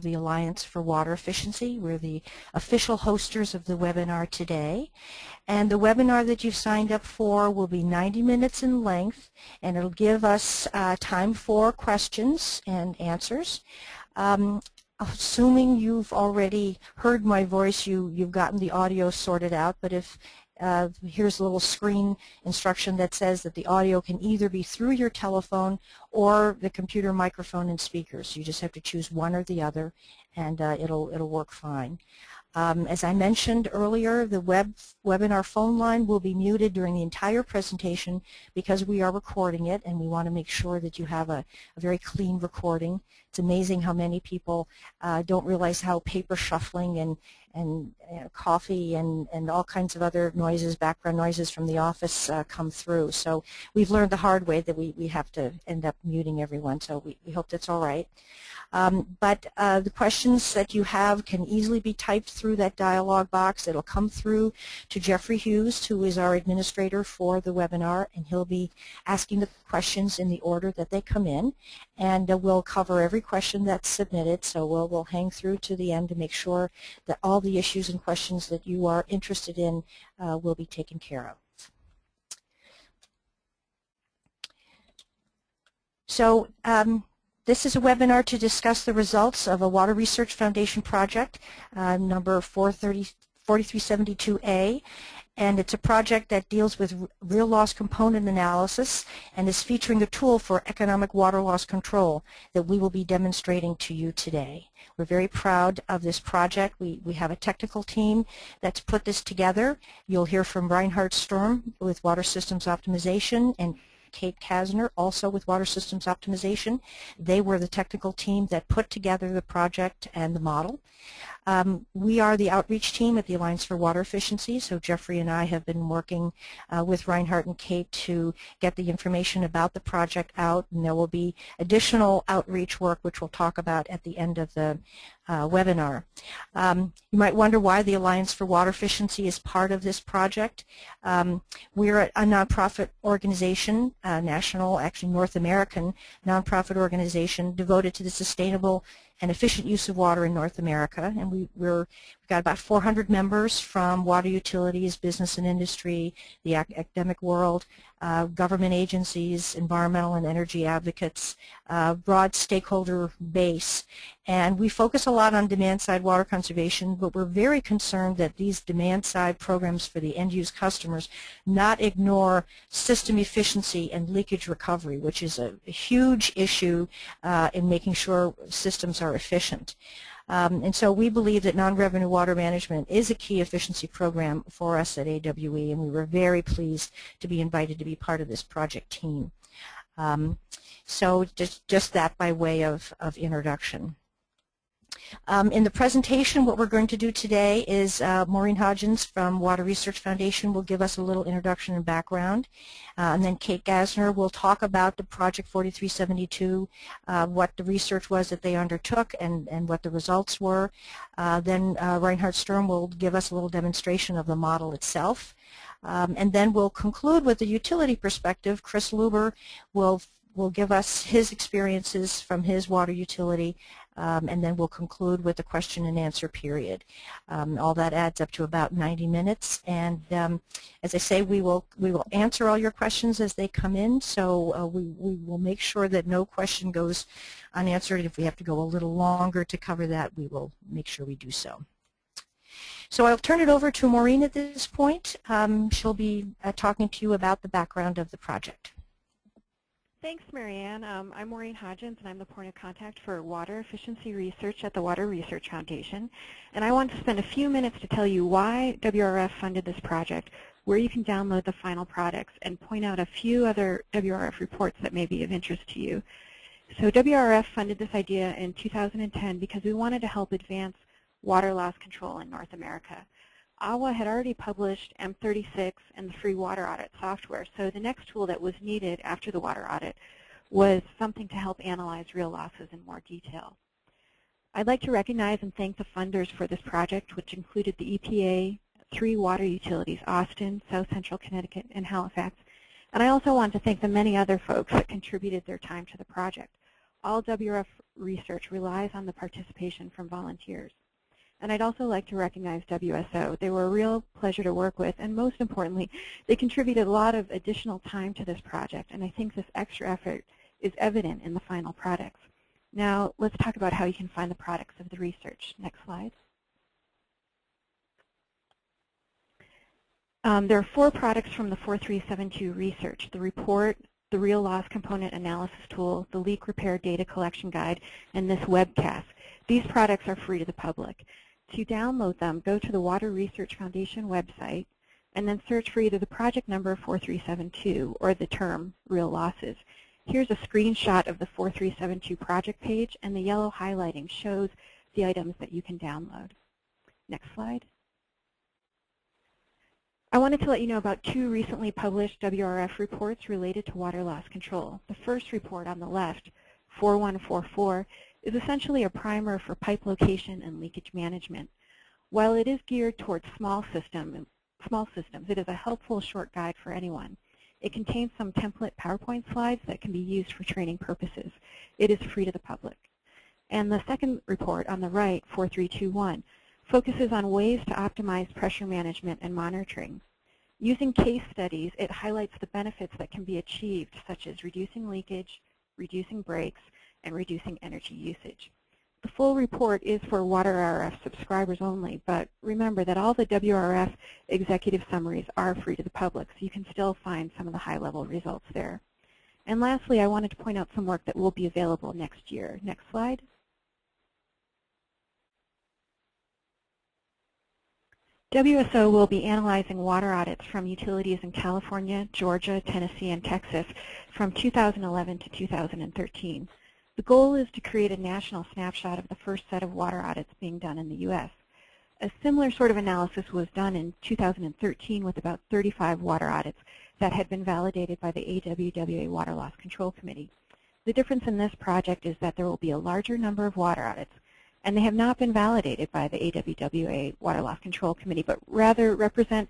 the Alliance for Water Efficiency. We're the official hosters of the webinar today. And the webinar that you've signed up for will be 90 minutes in length, and it'll give us time for questions and answers. Assuming you've already heard my voice, you've gotten the audio sorted out, but if here's a little screen instruction that says that the audio can either be through your telephone or the computer microphone and speakers. You just have to choose one or the other, and it'll work fine. As I mentioned earlier, the webinar phone line will be muted during the entire presentation because we are recording it, and we want to make sure that you have a very clean recording. It's amazing how many people don't realize how paper shuffling and coffee and all kinds of other noises, background noises from the office come through. So we've learned the hard way that we have to end up muting everyone, so we hope that's all right. But the questions that you have can easily be typed through that dialog box. It'll come through to Jeffrey Hughes, who is our administrator for the webinar, and he'll be asking the questions in the order that they come in. And we'll cover every question that's submitted, so we'll hang through to the end to make sure that all the issues and questions that you are interested in will be taken care of. So this is a webinar to discuss the results of a Water Research Foundation project, number 4372A, and it's a project that deals with real loss component analysis and is featuring a tool for economic water loss control that we will be demonstrating to you today. We're very proud of this project. We have a technical team that's put this together. You'll hear from Reinhard Sturm with Water Systems Optimization and Kate Kasner, also with Water Systems Optimization. They were the technical team that put together the project and the model. We are the outreach team at the Alliance for Water Efficiency, so Jeffrey and I have been working with Reinhard and Kate to get the information about the project out, and there will be additional outreach work which we'll talk about at the end of the webinar. You might wonder why the Alliance for Water Efficiency is part of this project. We're a nonprofit organization, national, actually North American nonprofit organization devoted to the sustainable and efficient use of water in North America, and we've got about 400 members from water utilities, business and industry, the academic world, government agencies, environmental and energy advocates, broad stakeholder base. And we focus a lot on demand-side water conservation, but we're very concerned that these demand-side programs for the end-use customers not ignore system efficiency and leakage recovery, which is a huge issue in making sure systems are efficient. And so we believe that non-revenue water management is a key efficiency program for us at AWE, and we were very pleased to be invited to be part of this project team. So just that by way of introduction. In the presentation, what we're going to do today is Maureen Hodgins from Water Research Foundation will give us a little introduction and background. And then Kate Kasner will talk about the Project 4372, what the research was that they undertook and what the results were. Then Reinhard Sturm will give us a little demonstration of the model itself. And then we'll conclude with the utility perspective. Chris Luber will give us his experiences from his water utility, and then we'll conclude with a question and answer period. All that adds up to about 90 minutes, and as I say, we will answer all your questions as they come in, so we will make sure that no question goes unanswered. If we have to go a little longer to cover that, we will make sure we do so. So I'll turn it over to Maureen at this point. She'll be talking to you about the background of the project. Thanks, Marianne. I'm Maureen Hodgins, and I'm the point of contact for water efficiency research at the Water Research Foundation. And I want to spend a few minutes to tell you why WRF funded this project, where you can download the final products, and point out a few other WRF reports that may be of interest to you. So WRF funded this idea in 2010 because we wanted to help advance water loss control in North America. AWA had already published M36 and the free water audit software, so the next tool that was needed after the water audit was something to help analyze real losses in more detail. I'd like to recognize and thank the funders for this project, which included the EPA, 3 water utilities, Austin, South Central Connecticut, and Halifax. And I also want to thank the many other folks that contributed their time to the project. all WRF research relies on the participation from volunteers. And I'd also like to recognize WSO. They were a real pleasure to work with, and most importantly, they contributed a lot of additional time to this project, and I think this extra effort is evident in the final products. Now, let's talk about how you can find the products of the research. Next slide. There are 4 products from the 4372 research: the report, the real loss component analysis tool, the leak repair data collection guide, and this webcast. These products are free to the public. To download them, go to the Water Research Foundation website and then search for either the project number 4372 or the term real losses. Here's a screenshot of the 4372 project page, and the yellow highlighting shows the items that you can download. Next slide. I wanted to let you know about 2 recently published WRF reports related to water loss control. The first report on the left, 4144, is essentially a primer for pipe location and leakage management. While it is geared towards small systems, it is a helpful short guide for anyone. It contains some template PowerPoint slides that can be used for training purposes. It is free to the public. And the second report on the right, 4321, focuses on ways to optimize pressure management and monitoring. Using case studies, it highlights the benefits that can be achieved, such as reducing leakage, reducing breaks, and reducing energy usage. The full report is for WaterRF subscribers only, but remember that all the WRF executive summaries are free to the public, so you can still find some of the high-level results there. And lastly, I wanted to point out some work that will be available next year. Next slide. WSO will be analyzing water audits from utilities in California, Georgia, Tennessee, and Texas from 2011 to 2013. The goal is to create a national snapshot of the first set of water audits being done in the U.S. A similar sort of analysis was done in 2013 with about 35 water audits that had been validated by the AWWA Water Loss Control Committee. The difference in this project is that there will be a larger number of water audits, and they have not been validated by the AWWA Water Loss Control Committee, but rather represent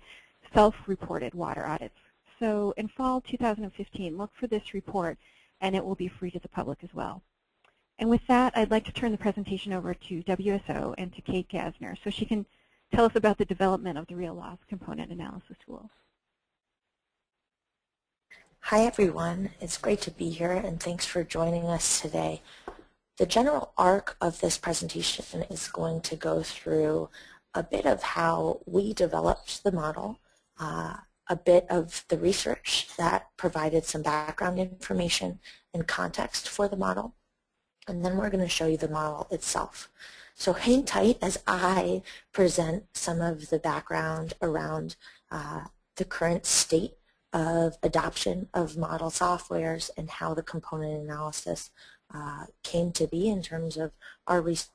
self-reported water audits. So in fall 2015, look for this report, and it will be free to the public as well. And with that, I'd like to turn the presentation over to WSO and to Kate Gassner so she can tell us about the development of the real loss component analysis tool. Hi everyone, it's great to be here and thanks for joining us today. The general arc of this presentation is going to go through a bit of how we developed the model, a bit of the research that provided some background information and context for the model, and then we're going to show you the model itself. So hang tight as I present some of the background around the current state of adoption of model softwares and how the component analysis came to be in terms of our research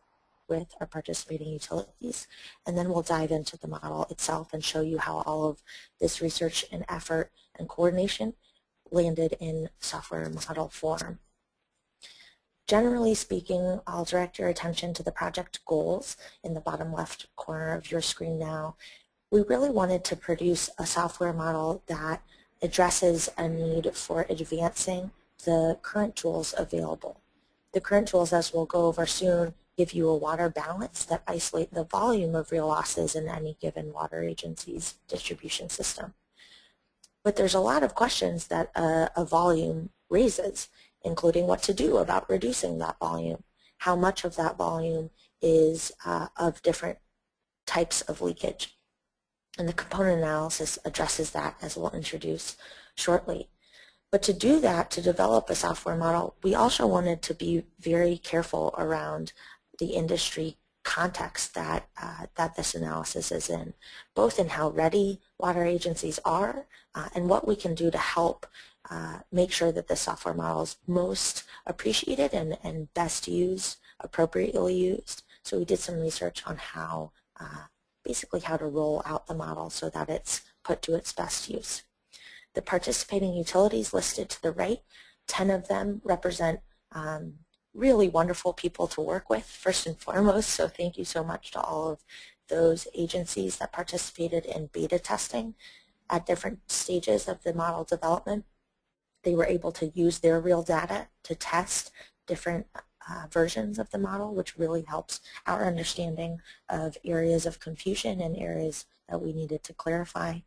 with our participating utilities. And then we'll dive into the model itself and show you how all of this research and effort and coordination landed in software model form. Generally speaking, I'll direct your attention to the project goals in the bottom left corner of your screen now. We really wanted to produce a software model that addresses a need for advancing the current tools available. The current tools, as we'll go over soon, give you a water balance that isolate the volume of real losses in any given water agency's distribution system. But there's a lot of questions that a volume raises, including what to do about reducing that volume, how much of that volume is of different types of leakage. And the component analysis addresses that, as we'll introduce shortly. But to do that, to develop a software model, we also wanted to be very careful around the industry context that, that this analysis is in, both in how ready water agencies are and what we can do to help make sure that the software model is most appreciated and best used, appropriately used. So we did some research on how, basically how to roll out the model so that it's put to its best use. The participating utilities listed to the right, 10 of them represent really wonderful people to work with, first and foremost, so thank you so much to all of those agencies that participated in beta testing at different stages of the model development. They were able to use their real data to test different versions of the model, which really helps our understanding of areas of confusion and areas that we needed to clarify.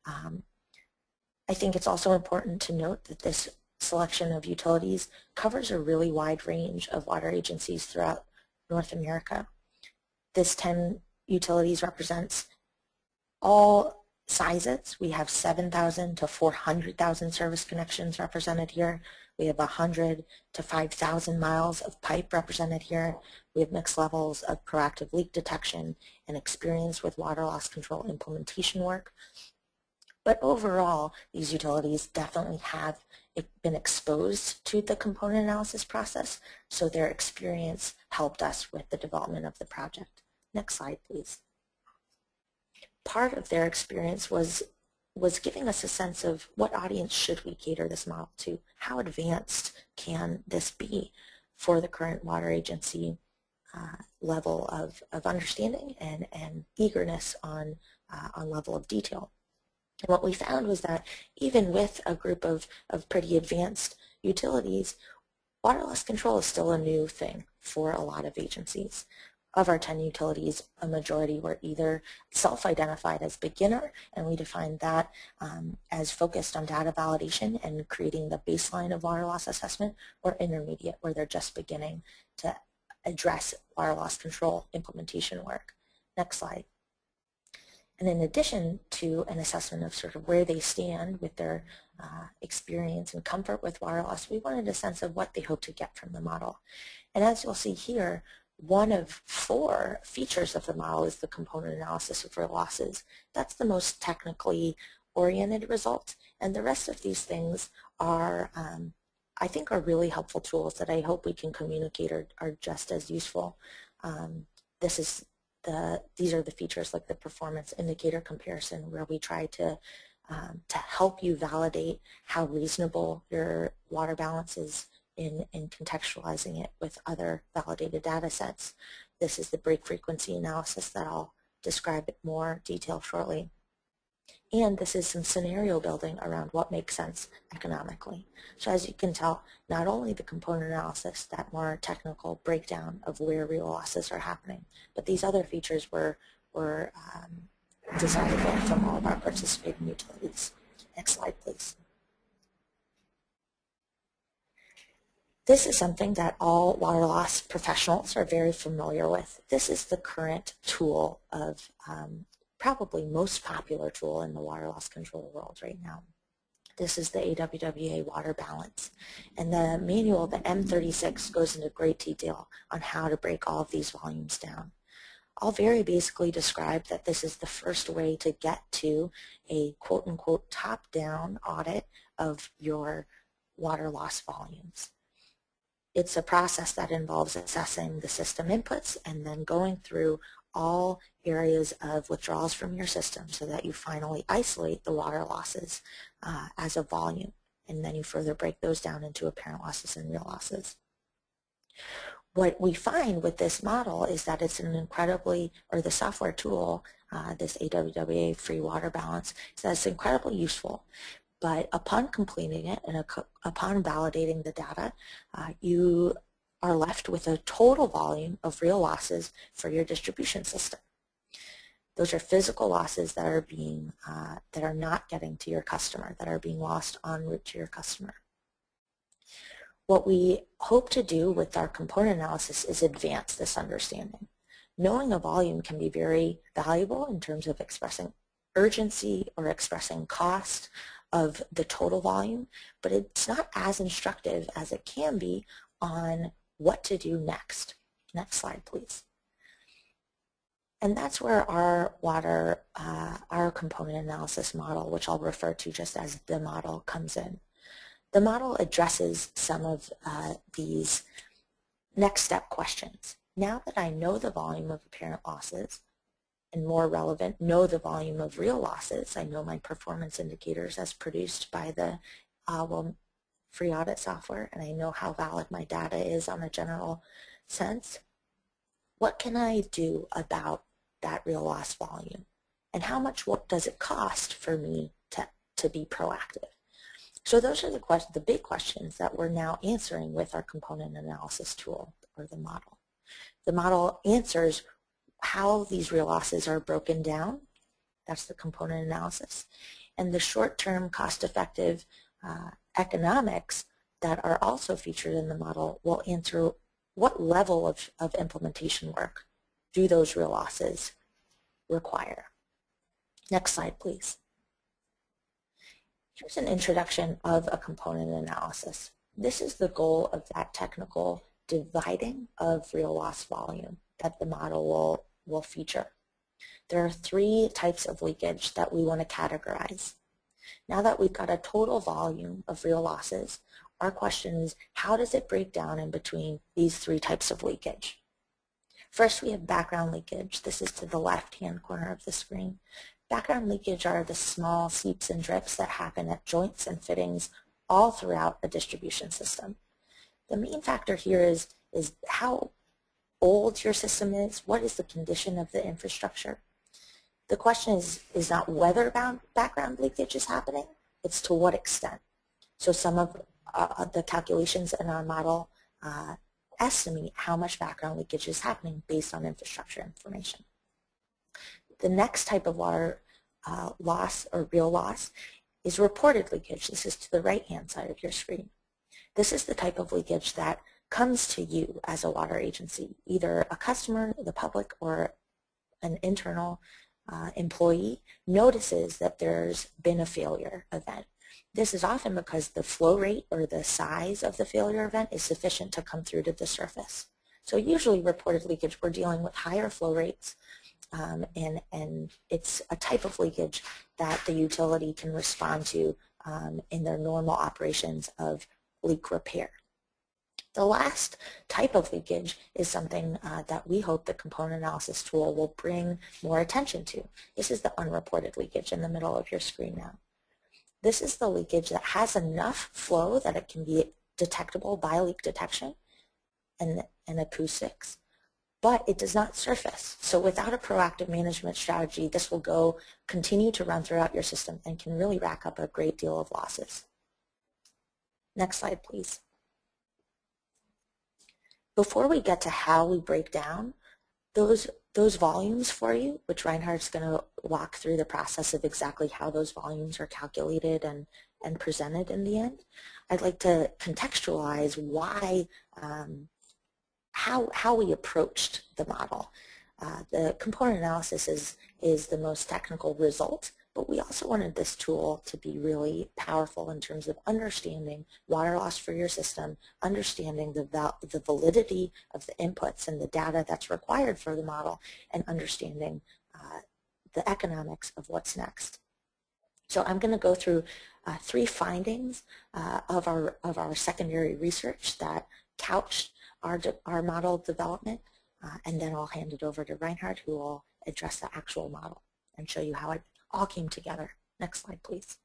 I think it's also important to note that this selection of utilities covers a really wide range of water agencies throughout North America. This 10 utilities represents all sizes. We have 7,000 to 400,000 service connections represented here. We have 100 to 5,000 miles of pipe represented here. We have mixed levels of proactive leak detection and experience with water loss control implementation work. But overall, these utilities definitely have been exposed to the component analysis process, so their experience helped us with the development of the project. Next slide, please. Part of their experience was giving us a sense of what audience should we cater this model to? How advanced can this be for the current water agency level of understanding and eagerness on level of detail? And what we found was that even with a group of pretty advanced utilities, water loss control is still a new thing for a lot of agencies. Of our 10 utilities, a majority were either self-identified as beginner, and we defined that as focused on data validation and creating the baseline of water loss assessment, or intermediate, where they're just beginning to address water loss control implementation work. Next slide. And in addition to an assessment of sort of where they stand with their experience and comfort with water loss, we wanted a sense of what they hope to get from the model. And as you'll see here, one of 4 features of the model is the component analysis of real losses. That's the most technically oriented result, and the rest of these things are, I think, are really helpful tools that I hope we can communicate are just as useful. These are the features like the performance indicator comparison, where we try to help you validate how reasonable your water balance is in contextualizing it with other validated data sets. This is the break frequency analysis that I'll describe in more detail shortly. And this is some scenario building around what makes sense economically. So as you can tell, not only the component analysis, that more technical breakdown of where real losses are happening, but these other features were desirable from all of our participating utilities. Next slide, please. This is something that all water loss professionals are very familiar with. This is the current tool of probably most popular tool in the water loss control world right now. This is the AWWA water balance. And the manual, the M36, goes into great detail on how to break all of these volumes down. I'll very basically describe that this is the first way to get to a quote-unquote top-down audit of your water loss volumes. It's a process that involves assessing the system inputs and then going through all areas of withdrawals from your system so that you finally isolate the water losses as a volume, and then you further break those down into apparent losses and real losses. What we find with this model is that it's an incredibly, or the software tool, this AWWA free water balance, is that it's incredibly useful. But upon completing it and upon validating the data, you are left with a total volume of real losses for your distribution system. Those are physical losses that are being that are not getting to your customer, that are being lost en route to your customer. What we hope to do with our component analysis is advance this understanding. Knowing a volume can be very valuable in terms of expressing urgency or expressing cost of the total volume, but it's not as instructive as it can be on what to do next. Next slide, please. And that's where our our component analysis model, which I'll refer to just as the model, comes in. The model addresses some of these next step questions. Now that I know the volume of apparent losses, and more relevant, know the volume of real losses, I know my performance indicators as produced by the free audit software, and I know how valid my data is on a general sense, what can I do about that real loss volume? And how much work does it cost for me to be proactive? So those are the big questions that we're now answering with our component analysis tool, or the model. The model answers how these real losses are broken down. That's the component analysis. And the short-term cost-effective economics that are also featured in the model will answer what level of implementation work do those real losses require. Next slide, please. Here's an introduction of a component analysis. This is the goal of that technical dividing of real loss volume that the model will feature. There are 3 types of leakage that we want to categorize. Now that we've got a total volume of real losses, our question is, how does it break down in between these 3 types of leakage? First, we have background leakage. This is to the left-hand corner of the screen. Background leakage are the small seeps and drips that happen at joints and fittings all throughout a distribution system. The main factor here is how old your system is, what is the condition of the infrastructure. The question is not whether background leakage is happening, it's to what extent. So some of the calculations in our model estimate how much background leakage is happening based on infrastructure information. The next type of water loss or real loss is reported leakage. This is to the right-hand side of your screen. This is the type of leakage that comes to you as a water agency, either a customer, the public, or an internal employee notices that there's been a failure event. This is often because the flow rate or the size of the failure event is sufficient to come through to the surface. So usually reported leakage, we're dealing with higher flow rates, and it's a type of leakage that the utility can respond to in their normal operations of leak repair. The last type of leakage is something that we hope the component analysis tool will bring more attention to. This is the unreported leakage in the middle of your screen now. This is the leakage that has enough flow that it can be detectable by leak detection and acoustics, but it does not surface. So without a proactive management strategy, this will continue to run throughout your system and can really rack up a great deal of losses. Next slide, please. Before we get to how we break down those volumes for you, which Reinhardt's going to walk through the process of exactly how those volumes are calculated and presented in the end, I'd like to contextualize why, how we approached the model. The component analysis is the most technical result, but we also wanted this tool to be really powerful in terms of understanding water loss for your system, understanding the validity of the inputs and the data that's required for the model, and understanding the economics of what's next. So I'm going to go through 3 findings of our secondary research that couched our model development, and then I'll hand it over to Reinhardt, who will address the actual model and show you how it all came together. Next slide, please.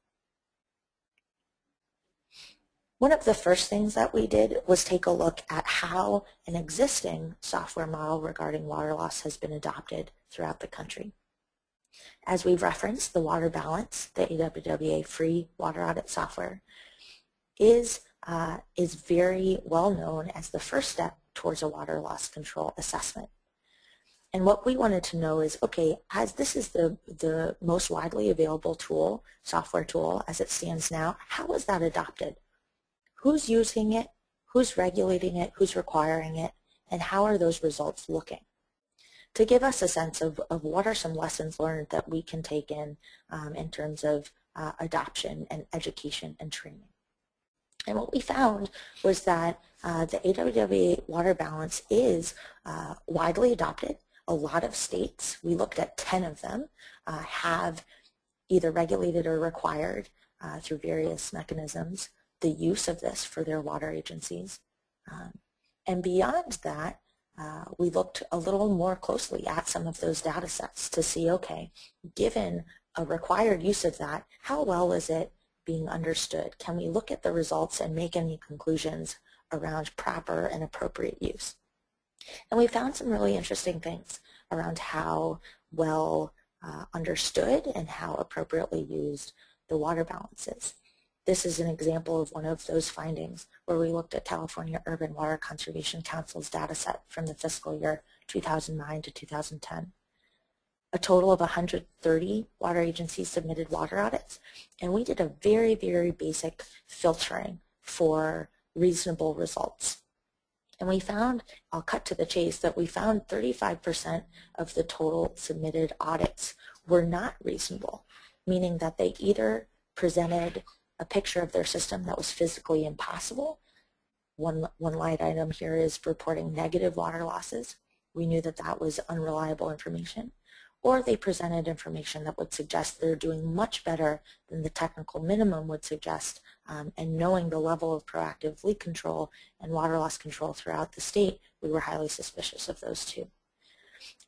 One of the first things that we did was take a look at how an existing software model regarding water loss has been adopted throughout the country. As we've referenced, the Water Balance, the AWWA free water audit software, is very well known as the first step towards a water loss control assessment. And what we wanted to know is, okay, as this is the most widely available tool, software tool as it stands now, how is that adopted? Who's using it? Who's regulating it? Who's requiring it? And how are those results looking? To give us a sense of what are some lessons learned that we can take in terms of adoption and education and training. And what we found was that the AWWA Water Balance is widely adopted. A lot of states, we looked at 10 of them, have either regulated or required through various mechanisms the use of this for their water agencies. And beyond that, we looked a little more closely at some of those data sets to see, okay, given a required use of that, how well is it being understood? Can we look at the results and make any conclusions around proper and appropriate use? And we found some really interesting things around how well understood and how appropriately used the water balance is. This is an example of one of those findings where we looked at California Urban Water Conservation Council's data set from the fiscal year 2009 to 2010. A total of 130 water agencies submitted water audits, and we did a very, very basic filtering for reasonable results. And we found, I'll cut to the chase, that we found 35% of the total submitted audits were not reasonable, meaning that they either presented a picture of their system that was physically impossible. One light item here is reporting negative water losses. We knew that that was unreliable information. Or they presented information that would suggest they're doing much better than the technical minimum would suggest, and knowing the level of proactive leak control and water loss control throughout the state, we were highly suspicious of those two.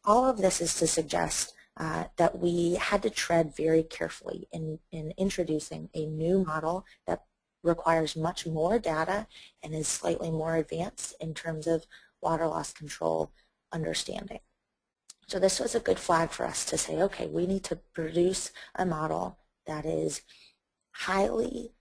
All of this is to suggest that we had to tread very carefully in introducing a new model that requires much more data and is slightly more advanced in terms of water loss control understanding. So this was a good flag for us to say, okay, we need to produce a model that is highly,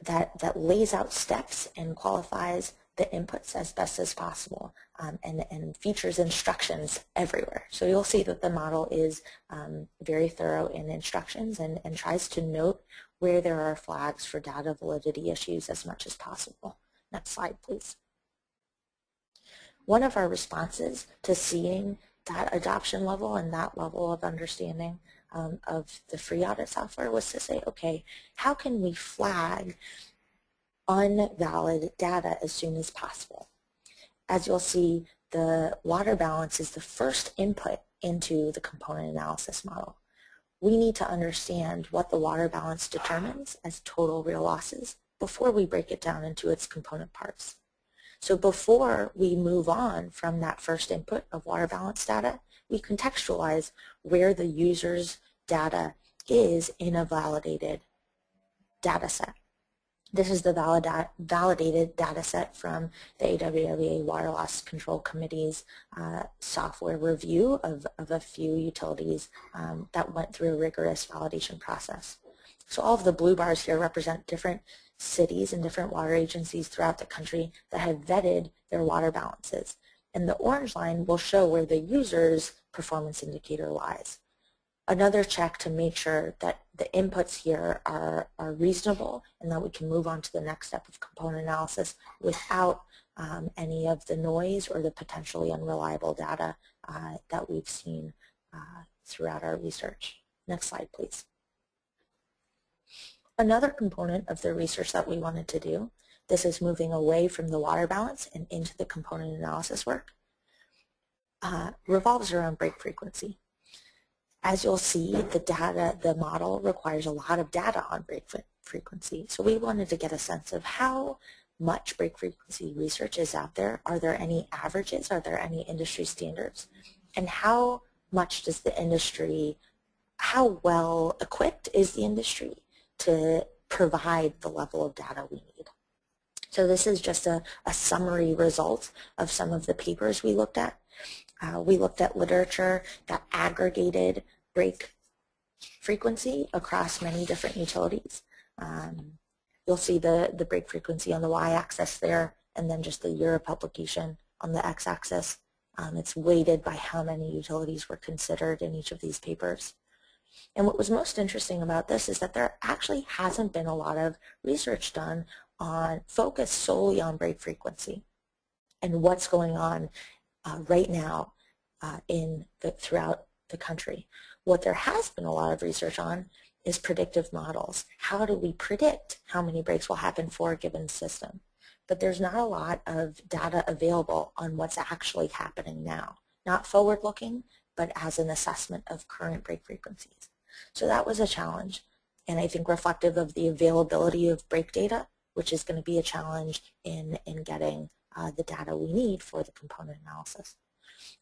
that lays out steps and qualifies the inputs as best as possible, and features instructions everywhere. So you'll see that the model is very thorough in instructions and tries to note where there are flags for data validity issues as much as possible. Next slide, please. One of our responses to seeing that adoption level and that level of understanding of the free audit software was to say, okay, how can we flag unvalid data as soon as possible? As you'll see, the water balance is the first input into the component analysis model. We need to understand what the water balance determines as total real losses before we break it down into its component parts. So before we move on from that first input of water balance data, we contextualize where the user's data is in a validated data set. This is the validated data set from the AWWA Water Loss Control Committee's software review of a few utilities that went through a rigorous validation process. So all of the blue bars here represent different cities and different water agencies throughout the country that have vetted their water balances. And the orange line will show where the user's performance indicator lies. Another check to make sure that the inputs here are reasonable and that we can move on to the next step of component analysis without any of the noise or the potentially unreliable data that we've seen throughout our research. Next slide, please. Another component of the research that we wanted to do, this is moving away from the water balance and into the component analysis work, revolves around break frequency. As you'll see, the model requires a lot of data on break frequency. So we wanted to get a sense of how much break frequency research is out there. Are there any averages? Are there any industry standards? And how much does the industry, how well equipped is the industry to provide the level of data we need? So this is just a summary result of some of the papers we looked at. We looked at literature that aggregated break frequency across many different utilities. You'll see the break frequency on the y-axis there, and then just the year of publication on the x-axis. It's weighted by how many utilities were considered in each of these papers. And what was most interesting about this is that there actually hasn't been a lot of research done on focused solely on break frequency and what's going on right now throughout the country. What there has been a lot of research on is predictive models. How do we predict how many breaks will happen for a given system? But there's not a lot of data available on what's actually happening now. Not forward-looking, but as an assessment of current break frequencies. So that was a challenge, and I think reflective of the availability of break data, which is going to be a challenge in getting the data we need for the component analysis.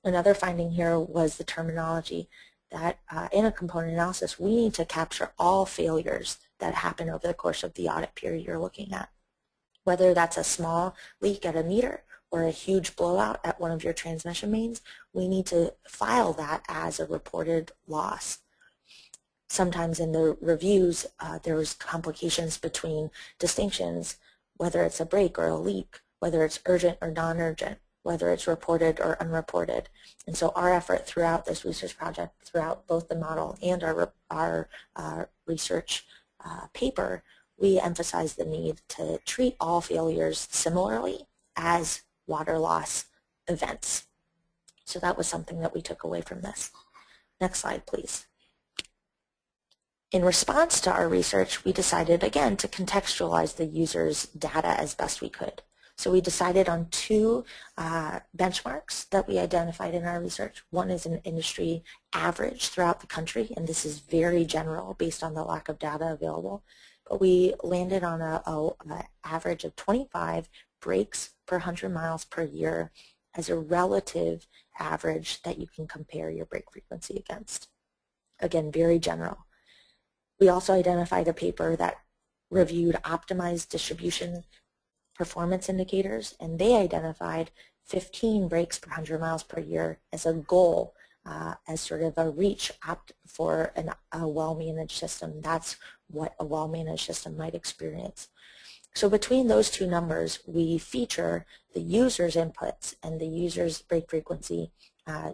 Another finding here was the terminology that in a component analysis, we need to capture all failures that happen over the course of the audit period you're looking at. Whether that's a small leak at a meter or a huge blowout at one of your transmission mains, we need to file that as a reported loss. Sometimes in the reviews, there was complications between distinctions, whether it's a break or a leak, whether it's urgent or non-urgent, whether it's reported or unreported. And so our effort throughout this research project, throughout both the model and our research paper, we emphasize the need to treat all failures similarly as water loss events. So that was something that we took away from this. Next slide, please. In response to our research, we decided again to contextualize the user's data as best we could. So we decided on two benchmarks that we identified in our research. One is an industry average throughout the country, and this is very general based on the lack of data available. But we landed on an average of 25 breaks per 100 miles per year as a relative average that you can compare your break frequency against. Again, very general. We also identified a paper that reviewed optimized distribution performance indicators, and they identified 15 breaks per 100 miles per year as a goal, as sort of a reach for a well-managed system. That's what a well-managed system might experience. So between those two numbers, we feature the user's inputs and the user's break frequency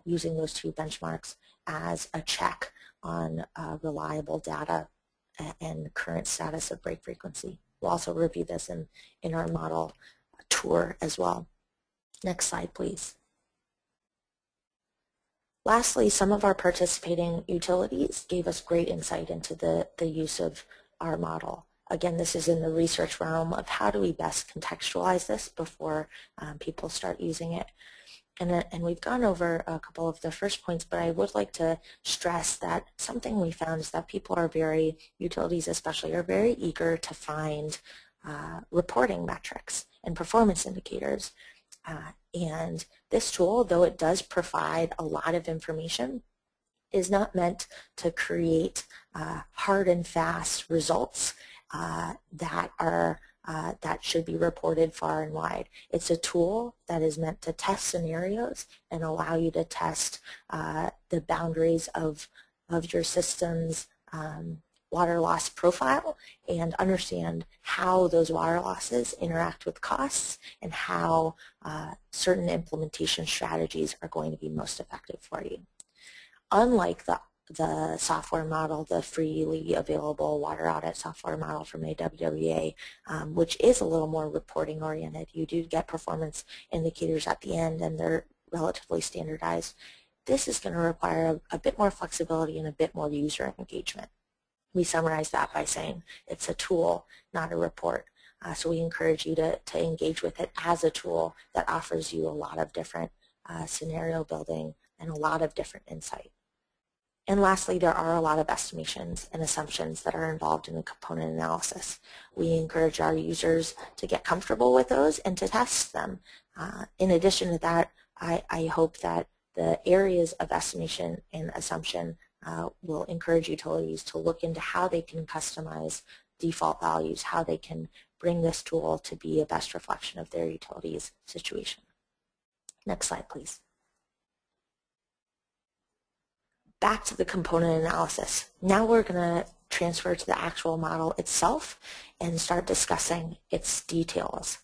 using those two benchmarks as a check on reliable data and current status of break frequency. We'll also review this in our model tour as well. Next slide, please. Lastly, some of our participating utilities gave us great insight into the use of our model. Again, this is in the research realm of how do we best contextualize this before people start using it. And we've gone over a couple of the first points, but I would like to stress that something we found is that people are utilities especially, are very eager to find reporting metrics and performance indicators. And this tool, though it does provide a lot of information, is not meant to create hard and fast results that should be reported far and wide. It's a tool that is meant to test scenarios and allow you to test the boundaries of your system's water loss profile and understand how those water losses interact with costs and how certain implementation strategies are going to be most effective for you. Unlike the software model, the freely available water audit software model from AWWA, which is a little more reporting oriented. You do get performance indicators at the end and they're relatively standardized. This is going to require a bit more flexibility and a bit more user engagement. We summarize that by saying it's a tool, not a report. So we encourage you to engage with it as a tool that offers you a lot of different scenario building and a lot of different insight. And lastly, there are a lot of estimations and assumptions that are involved in the component analysis. We encourage our users to get comfortable with those and to test them. In addition to that, I hope that the areas of estimation and assumption will encourage utilities to look into how they can customize default values, how they can bring this tool to be a best reflection of their utility's situation. Next slide, please. Back to the component analysis. Now we're going to transfer to the actual model itself and start discussing its details.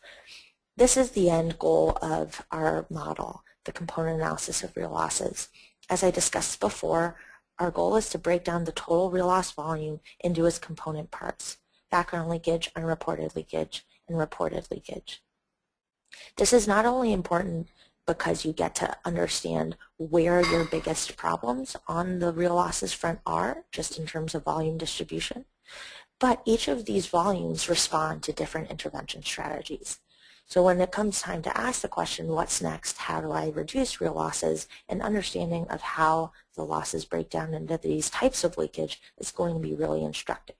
This is the end goal of our model, the component analysis of real losses. As I discussed before, our goal is to break down the total real loss volume into its component parts: background leakage, unreported leakage, and reported leakage. This is not only important because you get to understand where your biggest problems on the real losses front are, just in terms of volume distribution, but each of these volumes respond to different intervention strategies. So when it comes time to ask the question, what's next, how do I reduce real losses, an understanding of how the losses break down into these types of leakage is going to be really instructive.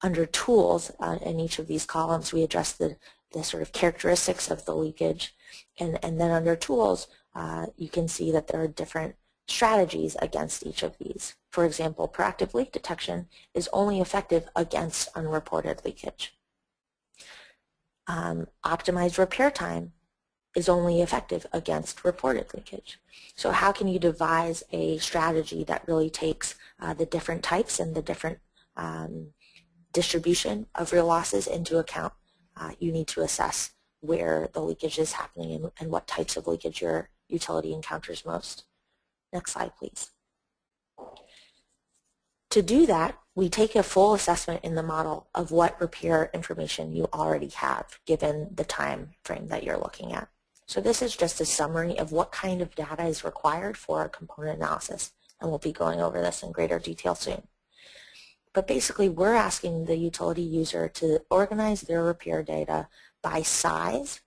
Under tools, in each of these columns, we address the sort of characteristics of the leakage, and then under tools, you can see that there are different strategies against each of these. For example, proactive leak detection is only effective against unreported leakage. Optimized repair time is only effective against reported leakage. So how can you devise a strategy that really takes the different types and the different distribution of real losses into account? You need to assess where the leakage is happening and what types of leakage your utility encounters most. Next slide, please. To do that, we take a full assessment in the model of what repair information you already have given the time frame that you're looking at. So this is just a summary of what kind of data is required for a component analysis, and we'll be going over this in greater detail soon. But basically, we're asking the utility user to organize their repair data by size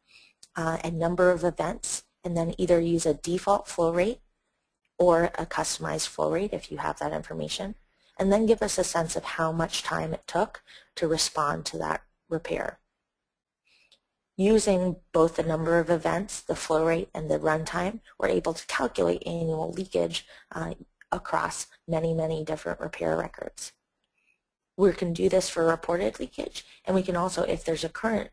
and number of events, and then either use a default flow rate or a customized flow rate if you have that information, and then give us a sense of how much time it took to respond to that repair. Using both the number of events, the flow rate, and the runtime, we're able to calculate annual leakage across many, many different repair records. We can do this for reported leakage, and we can also, if there's a current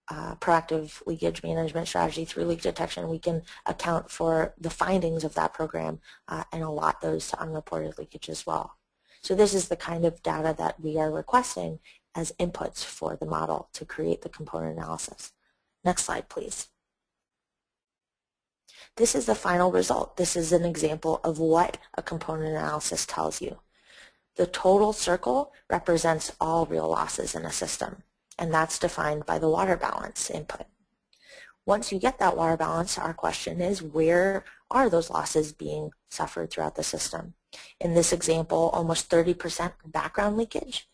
proactive leakage management strategy through leak detection, we can account for the findings of that program and allot those to unreported leakage as well. So this is the kind of data that we are requesting as inputs for the model to create the component analysis. Next slide, please. This is the final result. This is an example of what a component analysis tells you. The total circle represents all real losses in a system, and that's defined by the water balance input. Once you get that water balance, our question is, where are those losses being suffered throughout the system? In this example, almost 30% background leakage.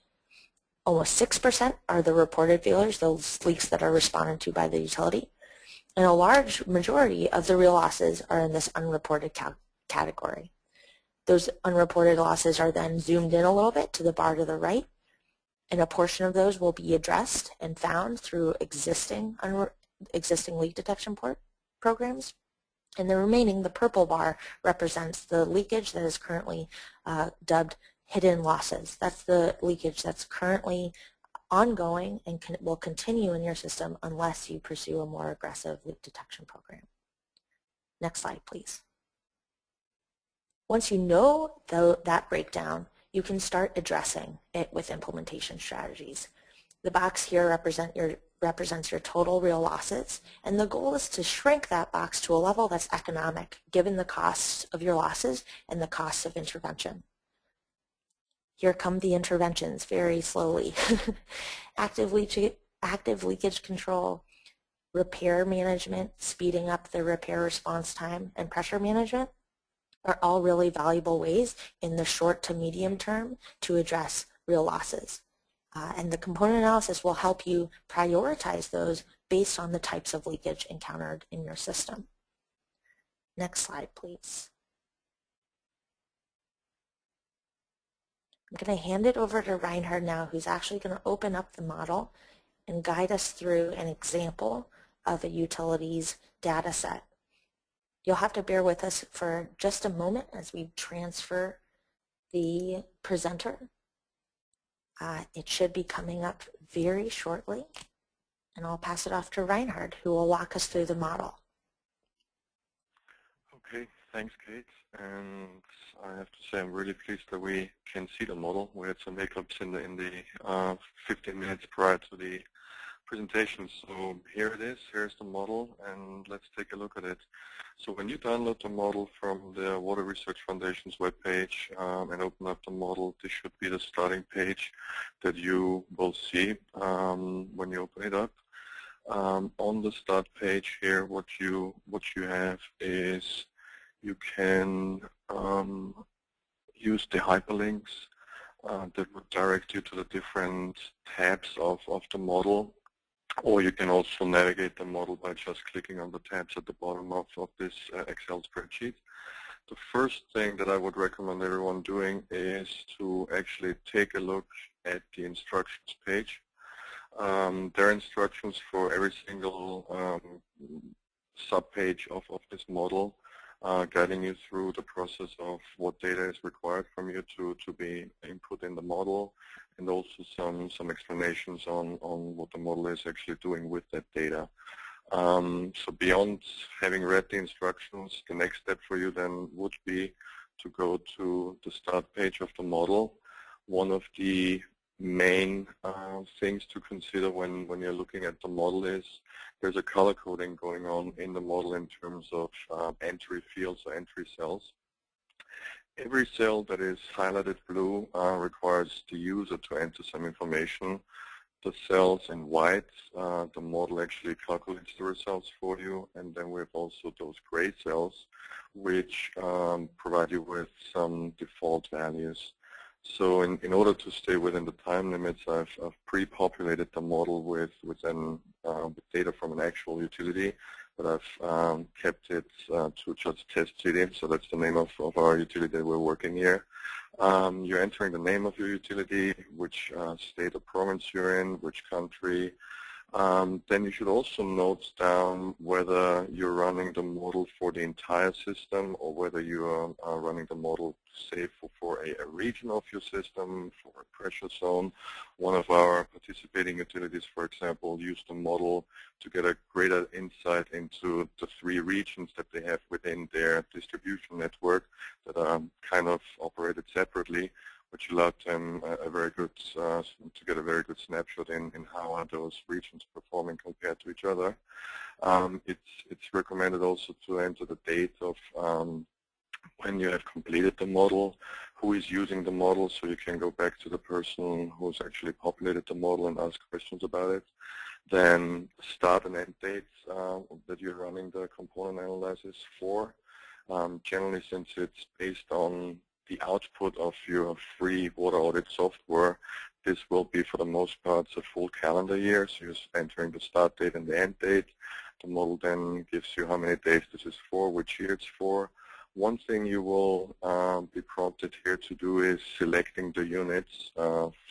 Almost 6% are the reported failures, those leaks that are responded to by the utility. And a large majority of the real losses are in this unreported category. Those unreported losses are then zoomed in a little bit to the bar to the right, and a portion of those will be addressed and found through existing leak detection programs. And the remaining, the purple bar, represents the leakage that is currently dubbed hidden losses. That's the leakage that's currently ongoing and will continue in your system unless you pursue a more aggressive leak detection program. Next slide, please. Once you know that breakdown, you can start addressing it with implementation strategies. The box here represents your total real losses, and the goal is to shrink that box to a level that's economic given the costs of your losses and the costs of intervention. Here come the interventions very slowly. Active leakage control, repair management, speeding up the repair response time, and pressure management are all really valuable ways in the short to medium term to address real losses. And the component analysis will help you prioritize those based on the types of leakage encountered in your system. Next slide, please. I'm going to hand it over to Reinhard now, who's actually going to open up the model and guide us through an example of a utility's data set. You'll have to bear with us for just a moment as we transfer the presenter. It should be coming up very shortly, and I'll pass it off to Reinhard, who will walk us through the model. Okay, thanks, Kate. And I have to say I'm really pleased that we can see the model. We had some hiccups in the 15 minutes prior to the presentation. So here it is. Here's the model, and let's take a look at it. So when you download the model from the Water Research Foundation's webpage and open up the model, this should be the starting page that you will see when you open it up. On the start page here, what you have is you can use the hyperlinks that would direct you to the different tabs of the model, or you can also navigate the model by just clicking on the tabs at the bottom of this Excel spreadsheet. The first thing that I would recommend everyone doing is to actually take a look at the instructions page. There are instructions for every single sub-page of this model, guiding you through the process of what data is required from you to be input in the model, and also some explanations on what the model is actually doing with that data. So beyond having read the instructions, the next step for you then would be to go to the start page of the model. One of the main things to consider when you're looking at the model is there's a color coding going on in the model in terms of entry fields or entry cells. Every cell that is highlighted blue requires the user to enter some information. The cells in white, the model actually calculates the results for you, and then we have also those gray cells which provide you with some default values. So in order to stay within the time limits, I've pre-populated the model with data from an actual utility, but I've kept it to just test city, so that's the name of our utility that we're working here. You're entering the name of your utility, which state or province you're in, which country. Then you should also note down whether you're running the model for the entire system or whether you are running the model, say, for a region of your system, for a pressure zone. One of our participating utilities, for example, used the model to get a greater insight into the 3 regions that they have within their distribution network that are kind of operated separately, which allowed them a very good to get a very good snapshot in how are those regions performing compared to each other. It's recommended also to enter the date of when you have completed the model, who is using the model, so you can go back to the person who's actually populated the model and ask questions about it. Then start and end dates that you're running the component analysis for. Generally, since it's based on the output of your free water audit software, this will be for the most part a full calendar year, so you're entering the start date and the end date. The model then gives you how many days this is for, which year it's for. One thing you will be prompted here to do is selecting the units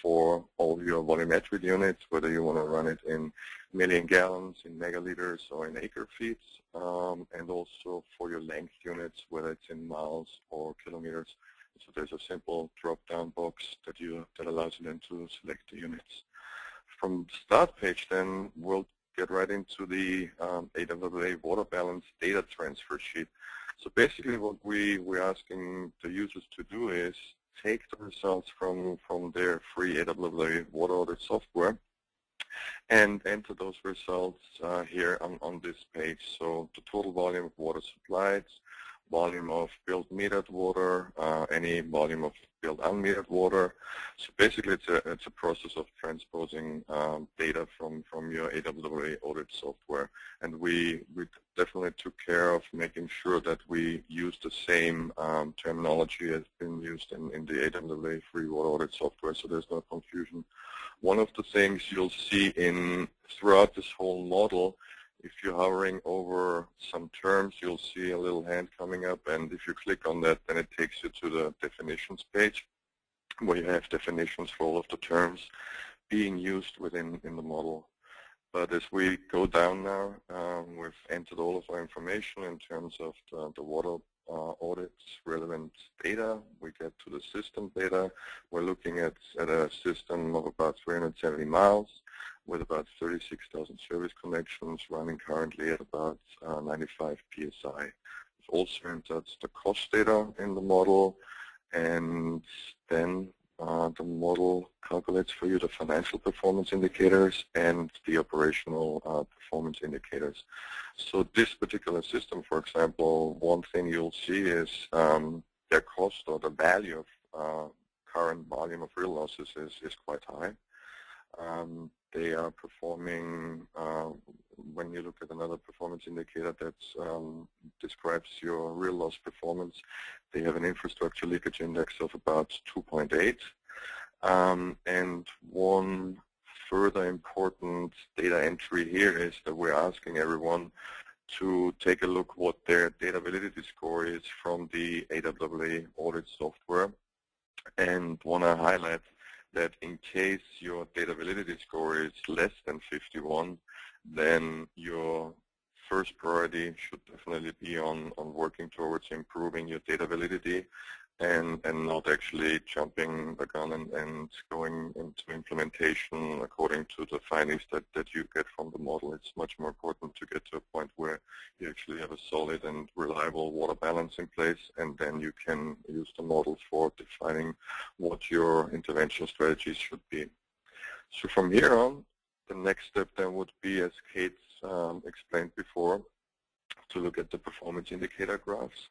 for all your volumetric units, whether you want to run it in million gallons, in megaliters, or in acre feet, and also for your length units, whether it's in miles or kilometers. So there's a simple drop-down box that allows you then to select the units. From the start page then, we'll get right into the AWA water balance data transfer sheet. So basically what we're asking the users to do is take the results from their free AWA water audit software and enter those results here on this page. So the total volume of water supplied, volume of billed metered water, any volume of billed unmetered water. So basically it's a process of transposing data from your AWA audit software. And we definitely took care of making sure that we use the same terminology as been used in the AWA free water audit software, so there's no confusion. One of the things you'll see throughout this whole model, if you're hovering over some terms, you'll see a little hand coming up, and if you click on that, then it takes you to the definitions page, where you have definitions for all of the terms being used within the model. But as we go down now, we've entered all of our information in terms of the water audits relevant data. We get to the system data. We're looking at a system of about 370 miles with about 36,000 service connections running currently at about 95 PSI. We've also entered the cost data in the model, and then the model calculates for you the financial performance indicators and the operational performance indicators. So this particular system, for example, one thing you'll see is their cost or the value of current volume of real losses is quite high. They are performing, when you look at another performance indicator that describes your real loss performance, they have an infrastructure leakage index of about 2.8. And one further important data entry here is that we're asking everyone to take a look what their data validity score is from the AWA audit software, and want to highlight that in case your data validity score is less than 51, then your first priority should definitely be on working towards improving your data validity. and not actually jumping the gun and going into implementation according to the findings that you get from the model. It's much more important to get to a point where you actually have a solid and reliable water balance in place, and then you can use the model for defining what your intervention strategies should be. So from here on, the next step then would be, as Kate explained before, to look at the performance indicator graphs.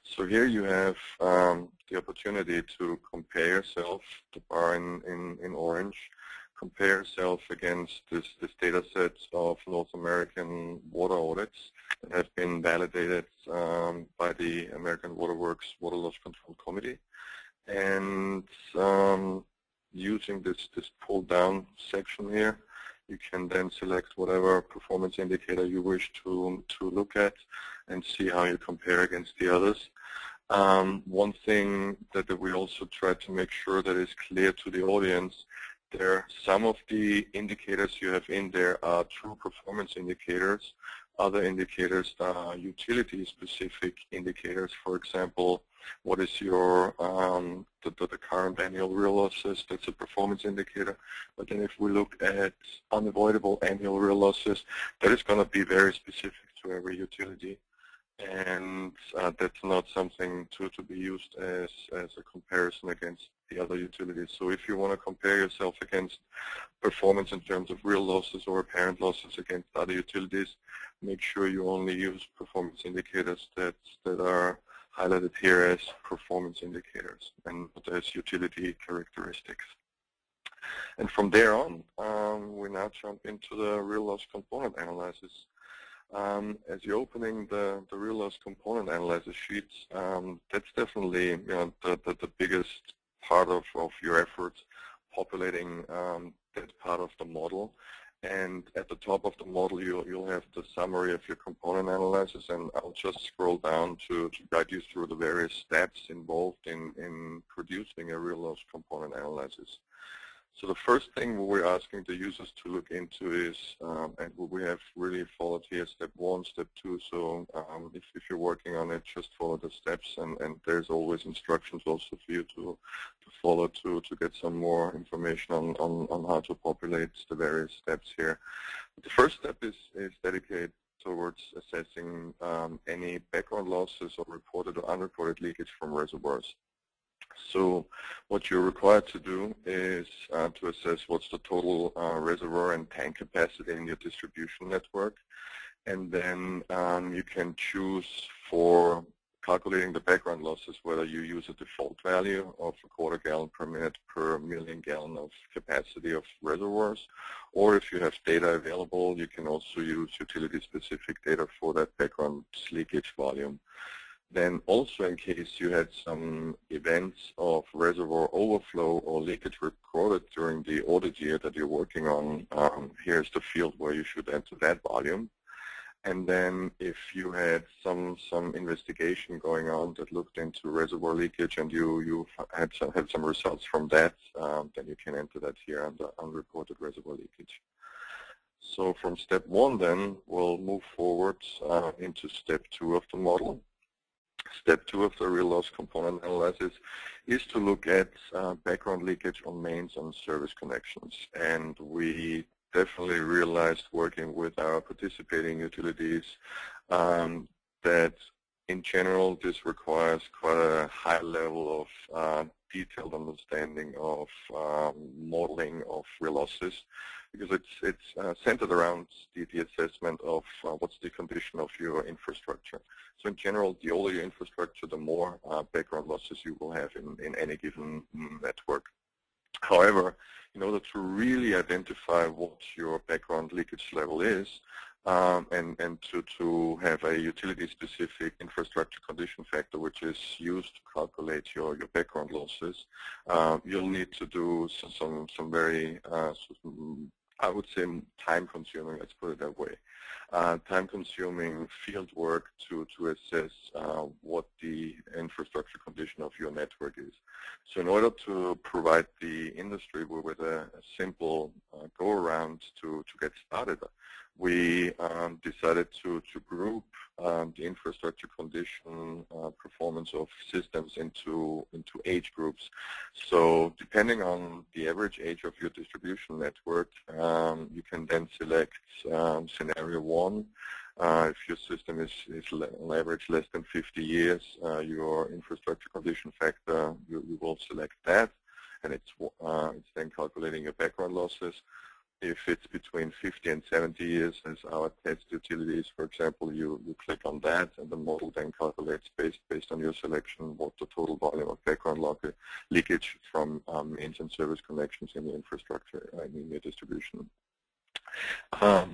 So here you have the opportunity to compare yourself, the bar in orange, compare yourself against this data set of North American water audits that have been validated by the American Water Works Water Loss Control Committee. And using this pull-down section here, you can then select whatever performance indicator you wish to look at and see how you compare against the others. One thing that we also try to make sure that is clear to the audience, some of the indicators you have in there are true performance indicators. Other indicators are utility-specific indicators. For example, what is your the current annual real losses? That's a performance indicator. But then if we look at unavoidable annual real losses, that is going to be very specific to every utility, and that's not something to be used as a comparison against the other utilities. So if you want to compare yourself against performance in terms of real losses or apparent losses against other utilities, make sure you only use performance indicators that are highlighted here as performance indicators and not as utility characteristics. And from there on, we now jump into the real loss component analysis. As you're opening the real loss component analysis sheets, that's definitely the biggest part of your efforts, populating that part of the model. And at the top of the model, you'll have the summary of your component analysis, and I'll just scroll down to guide you through the various steps involved in producing a real loss component analysis. So the first thing we're asking the users to look into is, and we have really followed here, step 1, step 2. So if you're working on it, just follow the steps, and there's always instructions also for you to follow to get some more information on how to populate the various steps here. The first step is dedicated towards assessing any background losses or reported or unreported leakage from reservoirs. So what you're required to do is to assess what's the total reservoir and tank capacity in your distribution network. And then you can choose for calculating the background losses whether you use a default value of a quarter gallon per minute per million gallon of capacity of reservoirs, or if you have data available, you can also use utility-specific data for that background leakage volume. Then also, in case you had some events of reservoir overflow or leakage recorded during the audit year that you're working on, here's the field where you should enter that volume. And then if you had some investigation going on that looked into reservoir leakage and you had some results from that, then you can enter that here under unreported reservoir leakage. So from step 1 then, we'll move forward into step 2 of the model. Step 2 of the real loss component analysis is to look at background leakage on mains and service connections. And we definitely realized, working with our participating utilities, that in general this requires quite a high level of detailed understanding of modeling of real losses, because it's centered around the assessment of what's the condition of your infrastructure. So in general, the older your infrastructure, the more background losses you will have in any given network. However, in order to really identify what your background leakage level is, and to have a utility-specific infrastructure condition factor which is used to calculate your background losses, you'll need to do some very, I would say, time-consuming, let's put it that way, time-consuming field work to assess what the infrastructure condition of your network is. So in order to provide the industry with a simple go-around to get started, we decided to group the infrastructure condition performance of systems into age groups. So depending on the average age of your distribution network, you can then select scenario 1. If your system is on average less than 50 years, your infrastructure condition factor, you will select that, and it's then calculating your background losses. If it's between 50 and 70 years, as our test utilities, for example, you click on that, and the model then calculates based on your selection what the total volume of background leakage from mains and service connections in the infrastructure, in your distribution.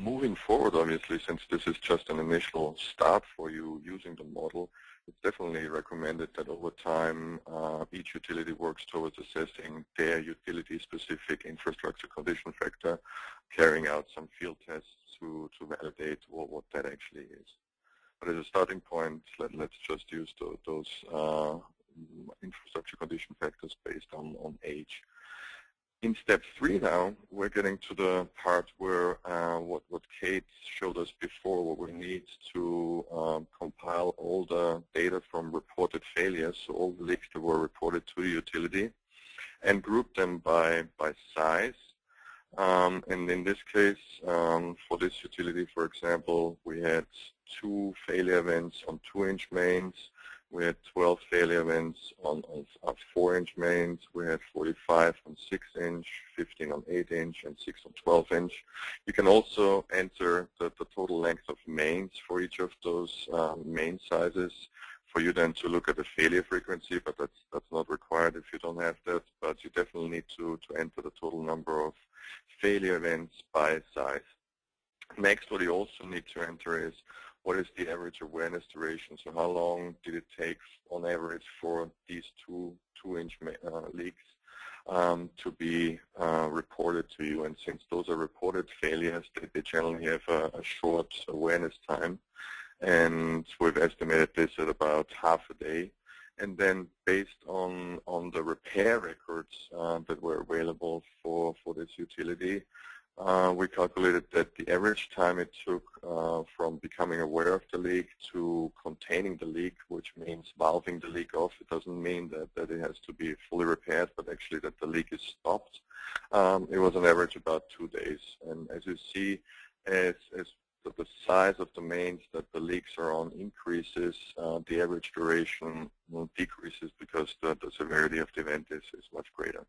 Moving forward, obviously, since this is just an initial start for you using the model, it's definitely recommended that over time each utility works towards assessing their utility-specific infrastructure condition factor, carrying out some field tests to validate what that actually is. But as a starting point, let's just use those infrastructure condition factors based on age. In step 3 now, we're getting to the part where what Kate showed us before, what we need to compile all the data from reported failures, so all the leaks that were reported to the utility, and group them by size. And in this case, for this utility, for example, we had 2 failure events on 2-inch mains. We had 12 failure events on 4-inch mains. We had 45 on 6-inch, 15 on 8-inch, and 6 on 12-inch. You can also enter the total length of mains for each of those main sizes for you then to look at the failure frequency, but that's not required if you don't have that. But you definitely need to enter the total number of failure events by size. Next, what you also need to enter is what is the average awareness duration? So how long did it take on average for these 2-inch leaks to be reported to you? And since those are reported failures, they generally have a short awareness time. And we've estimated this at about half a day. And then based on the repair records that were available for this utility, we calculated that the average time it took from becoming aware of the leak to containing the leak, which means valving the leak off. It doesn't mean that it has to be fully repaired, but actually that the leak is stopped. It was on average about 2 days. And as you see, as the size of the mains that the leaks are on increases, the average duration decreases because the severity of the event is much greater.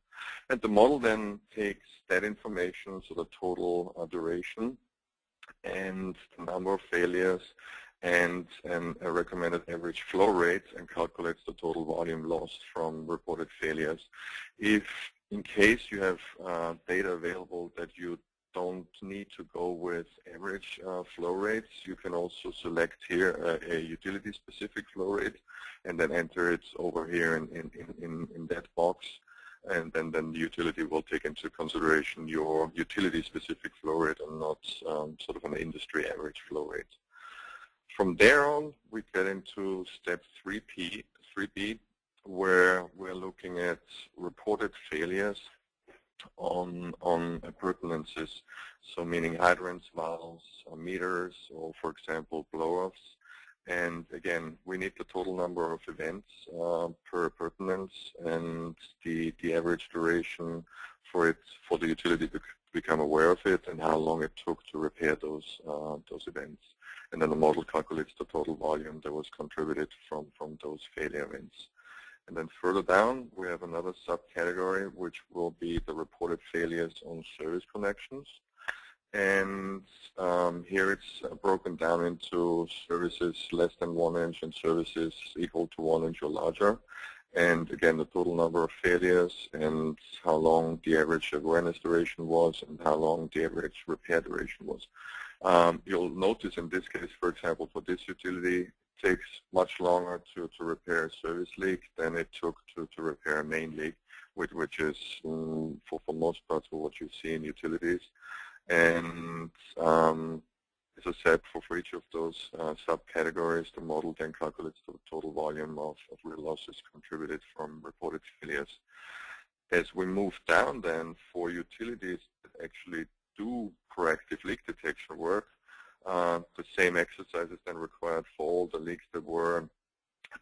And the model then takes that information, so the total duration and the number of failures and a recommended average flow rate, and calculates the total volume lost from reported failures. If in case you have data available that you don't need to go with average flow rates, you can also select here a utility-specific flow rate and then enter it over here in that box, and then the utility will take into consideration your utility-specific flow rate and not sort of an industry average flow rate. From there on, we get into step 3B, where we're looking at reported failures on appurtenances, so meaning hydrants, valves, meters, or for example blow-offs. And again, we need the total number of events per appurtenance and the average duration for the utility to become aware of it and how long it took to repair those events. And then the model calculates the total volume that was contributed from those failure events. And then further down, we have another subcategory, which will be the reported failures on service connections. And here it's broken down into services less than 1 inch and services equal to 1 inch or larger. And again, the total number of failures and how long the average awareness duration was and how long the average repair duration was. You'll notice in this case, for example, for this utility, takes much longer to repair a service leak than it took to repair a main leak, which is for most parts of what you see in utilities. And as I said, for each of those subcategories, the model then calculates the total volume of real losses contributed from reported failures. As we move down then for utilities that actually do proactive leak detection work, The same exercise is then required for all the leaks that were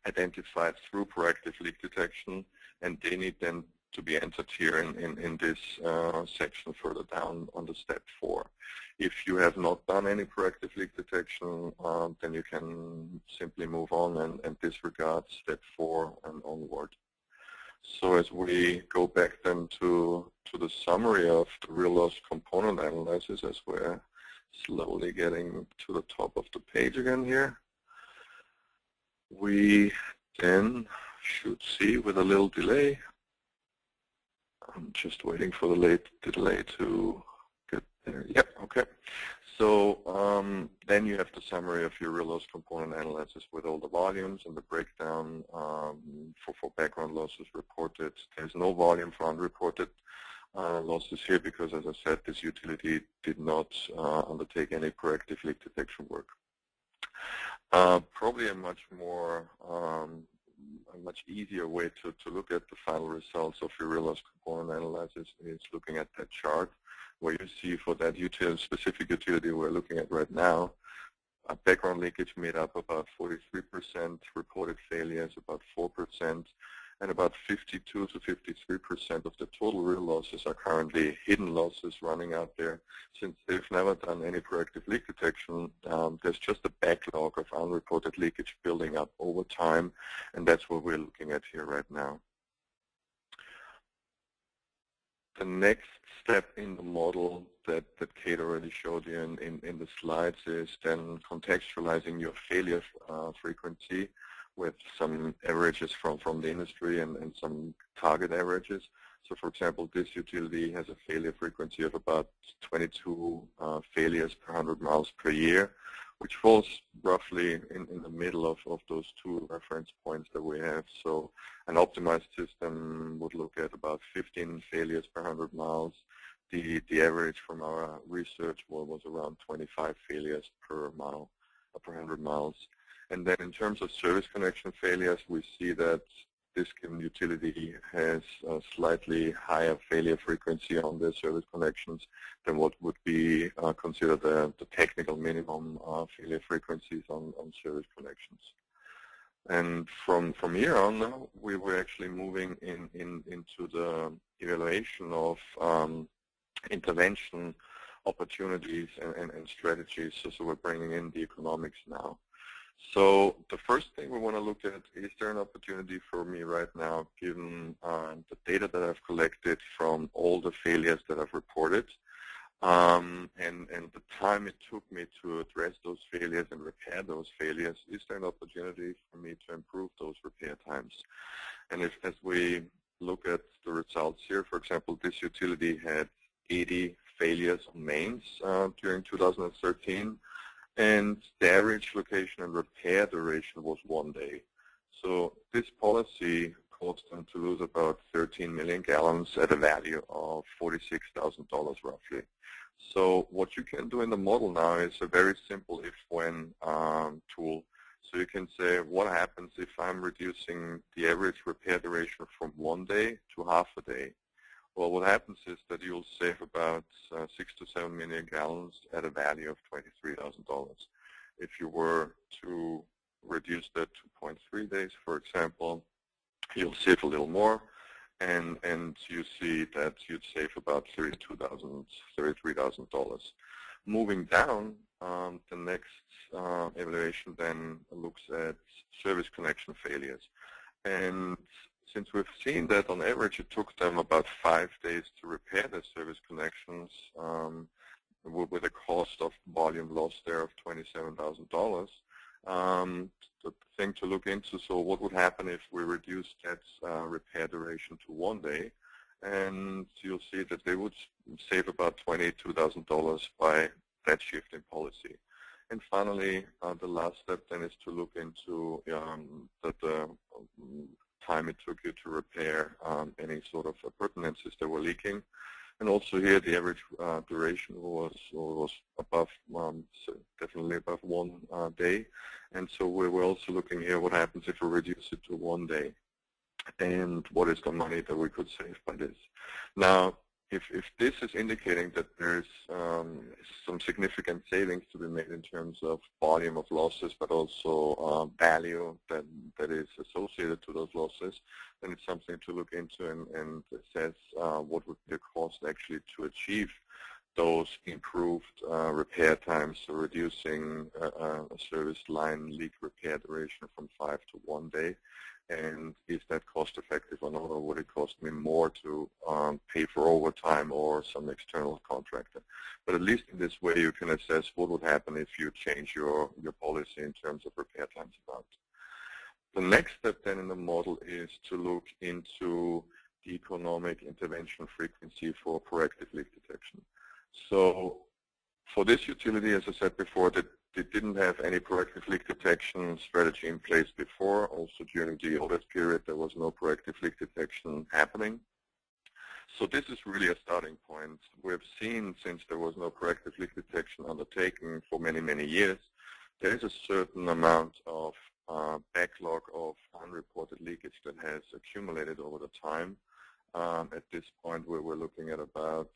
identified through proactive leak detection, and they need then to be entered here in this section further down on the step 4. If you have not done any proactive leak detection, then you can simply move on and disregard step 4 and onward. So as we go back then to the summary of the real loss component analysis, as we're slowly getting to the top of the page again here, we then should see with a little delay. I'm just waiting for the delay to get there. Yep, okay. So then you have the summary of your real loss component analysis with all the volumes and the breakdown for background losses reported. There's no volume for unreported losses here because, as I said, this utility did not undertake any proactive leak detection work. Probably a much easier way to look at the final results of your real loss component analysis is looking at that chart, where you see for that specific utility we're looking at right now, background leakage made up about 43%, reported failures about 4%, and about 52 to 53% of the total real losses are currently hidden losses running out there. Since they've never done any proactive leak detection, there's just a backlog of unreported leakage building up over time, and that's what we're looking at here right now. The next step in the model that Kate already showed you in the slides is then contextualizing your failure frequency with some averages from the industry and some target averages. So for example, this utility has a failure frequency of about 22 failures per 100 miles per year, which falls roughly in the middle of those two reference points that we have. So an optimized system would look at about 15 failures per 100 miles. The average from our research was around 25 failures per mile, per 100 miles. And then in terms of service connection failures, we see that this given utility has a slightly higher failure frequency on their service connections than what would be considered the technical minimum failure frequencies on service connections. And from here on now, we were actually moving into the evaluation of intervention opportunities and strategies. So we're bringing in the economics now. So the first thing we want to look at, is there an opportunity for me right now, given the data that I've collected from all the failures that I've reported, and the time it took me to address those failures and repair those failures, is there an opportunity for me to improve those repair times? And as we look at the results here, for example, this utility had 80 failures on mains during 2013. And the average location and repair duration was 1 day. So this policy caused them to lose about 13 million gallons at a value of $46,000 roughly. So what you can do in the model now is a very simple if-when tool. So you can say, what happens if I'm reducing the average repair duration from 1 day to half a day? Well, what happens is that you'll save about 6 to 7 million gallons at a value of $23,000. If you were to reduce that to 0.3 days, for example, you'll save a little more, and you see that you'd save about $33,000. Moving down, the next evaluation then looks at service connection failures. And since we've seen that on average it took them about 5 days to repair their service connections with a cost of volume loss there of $27,000, the thing to look into, so what would happen if we reduce that repair duration to 1 day? And you'll see that they would save about $22,000 by that shift in policy. And finally, the last step then is to look into the time it took you to repair any sort of appurtenances that were leaking. And also here, the average duration was above, definitely above 1 day. And so we're also looking here what happens if we reduce it to 1 day, and what is the money that we could save by this. Now, if this is indicating that there's some significant savings to be made in terms of volume of losses, but also value that is associated to those losses, then it's something to look into and assess what would be the cost actually to achieve those improved repair times, so reducing a service line leak repair duration from 5 to 1 day. And is that cost effective or not, or would it cost me more to pay for overtime or some external contractor? But at least in this way you can assess what would happen if you change your policy in terms of repair times about. The next step then in the model is to look into the economic intervention frequency for proactive leak detection. So for this utility, as I said before, that it didn't have any proactive leak detection strategy in place before. Also during the audit period, there was no proactive leak detection happening. So this is really a starting point. We've seen, since there was no proactive leak detection undertaken for many, many years, there is a certain amount of backlog of unreported leakage that has accumulated over the time. At this point, we're looking at about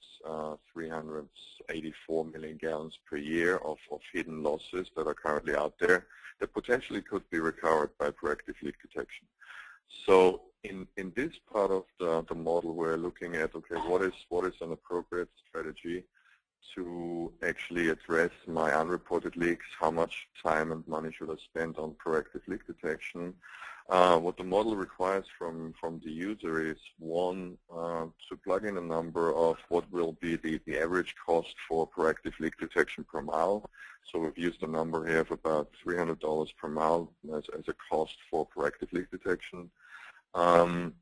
384 million gallons per year of hidden losses that are currently out there that potentially could be recovered by proactive leak detection. So in this part of the model, we're looking at, okay, what is an appropriate strategy to actually address my unreported leaks? How much time and money should I spend on proactive leak detection? What the model requires from the user is, one, to plug in a number of what will be the average cost for proactive leak detection per mile. So we've used a number here of about $300 per mile as a cost for proactive leak detection.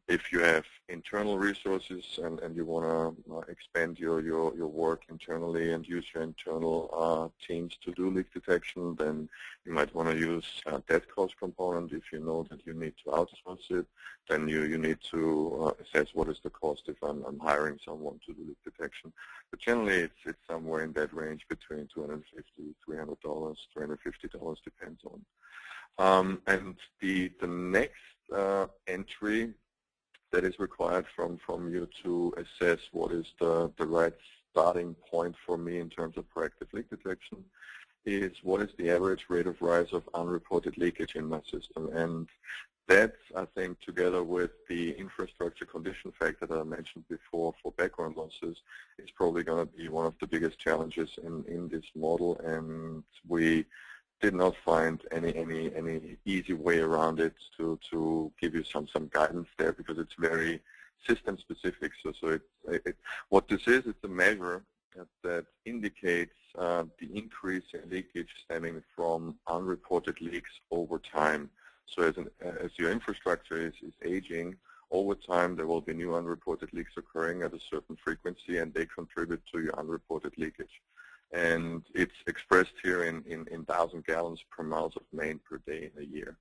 If you have internal resources and you want to expand your work internally and use your internal teams to do leak detection, then you might want to use that cost component. If you know that you need to outsource it, then you need to assess what is the cost if I'm hiring someone to do leak detection. But generally, it's somewhere in that range between $250, $300, $350, depends on. And the next entry that is required from you to assess what is the right starting point for me in terms of proactive leak detection is, what is the average rate of rise of unreported leakage in my system. And that, I think, together with the infrastructure condition factor that I mentioned before for background losses, is probably going to be one of the biggest challenges in this model. And we did not find any easy way around it to give you some guidance there, because it's very system specific. So what this is, it's a measure that indicates the increase in leakage stemming from unreported leaks over time. So as your infrastructure is aging, over time there will be new unreported leaks occurring at a certain frequency, and they contribute to your unreported leakage. And it's expressed here in 1,000 gallons per miles of main per day in a year.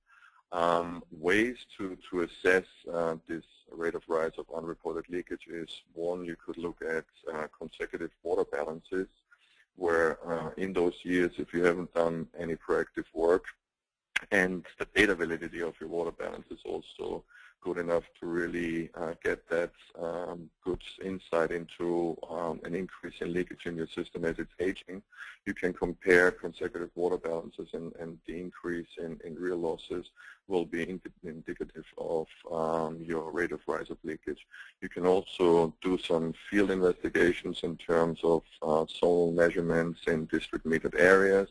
Ways to assess this rate of rise of unreported leakage is, one, you could look at consecutive water balances, where in those years, if you haven't done any proactive work, and the data validity of your water balance is also good enough to really get that good insight into an increase in leakage in your system as it's aging. You can compare consecutive water balances, and the increase in real losses will be indicative of your rate of rise of leakage. You can also do some field investigations in terms of zonal measurements in district metered areas,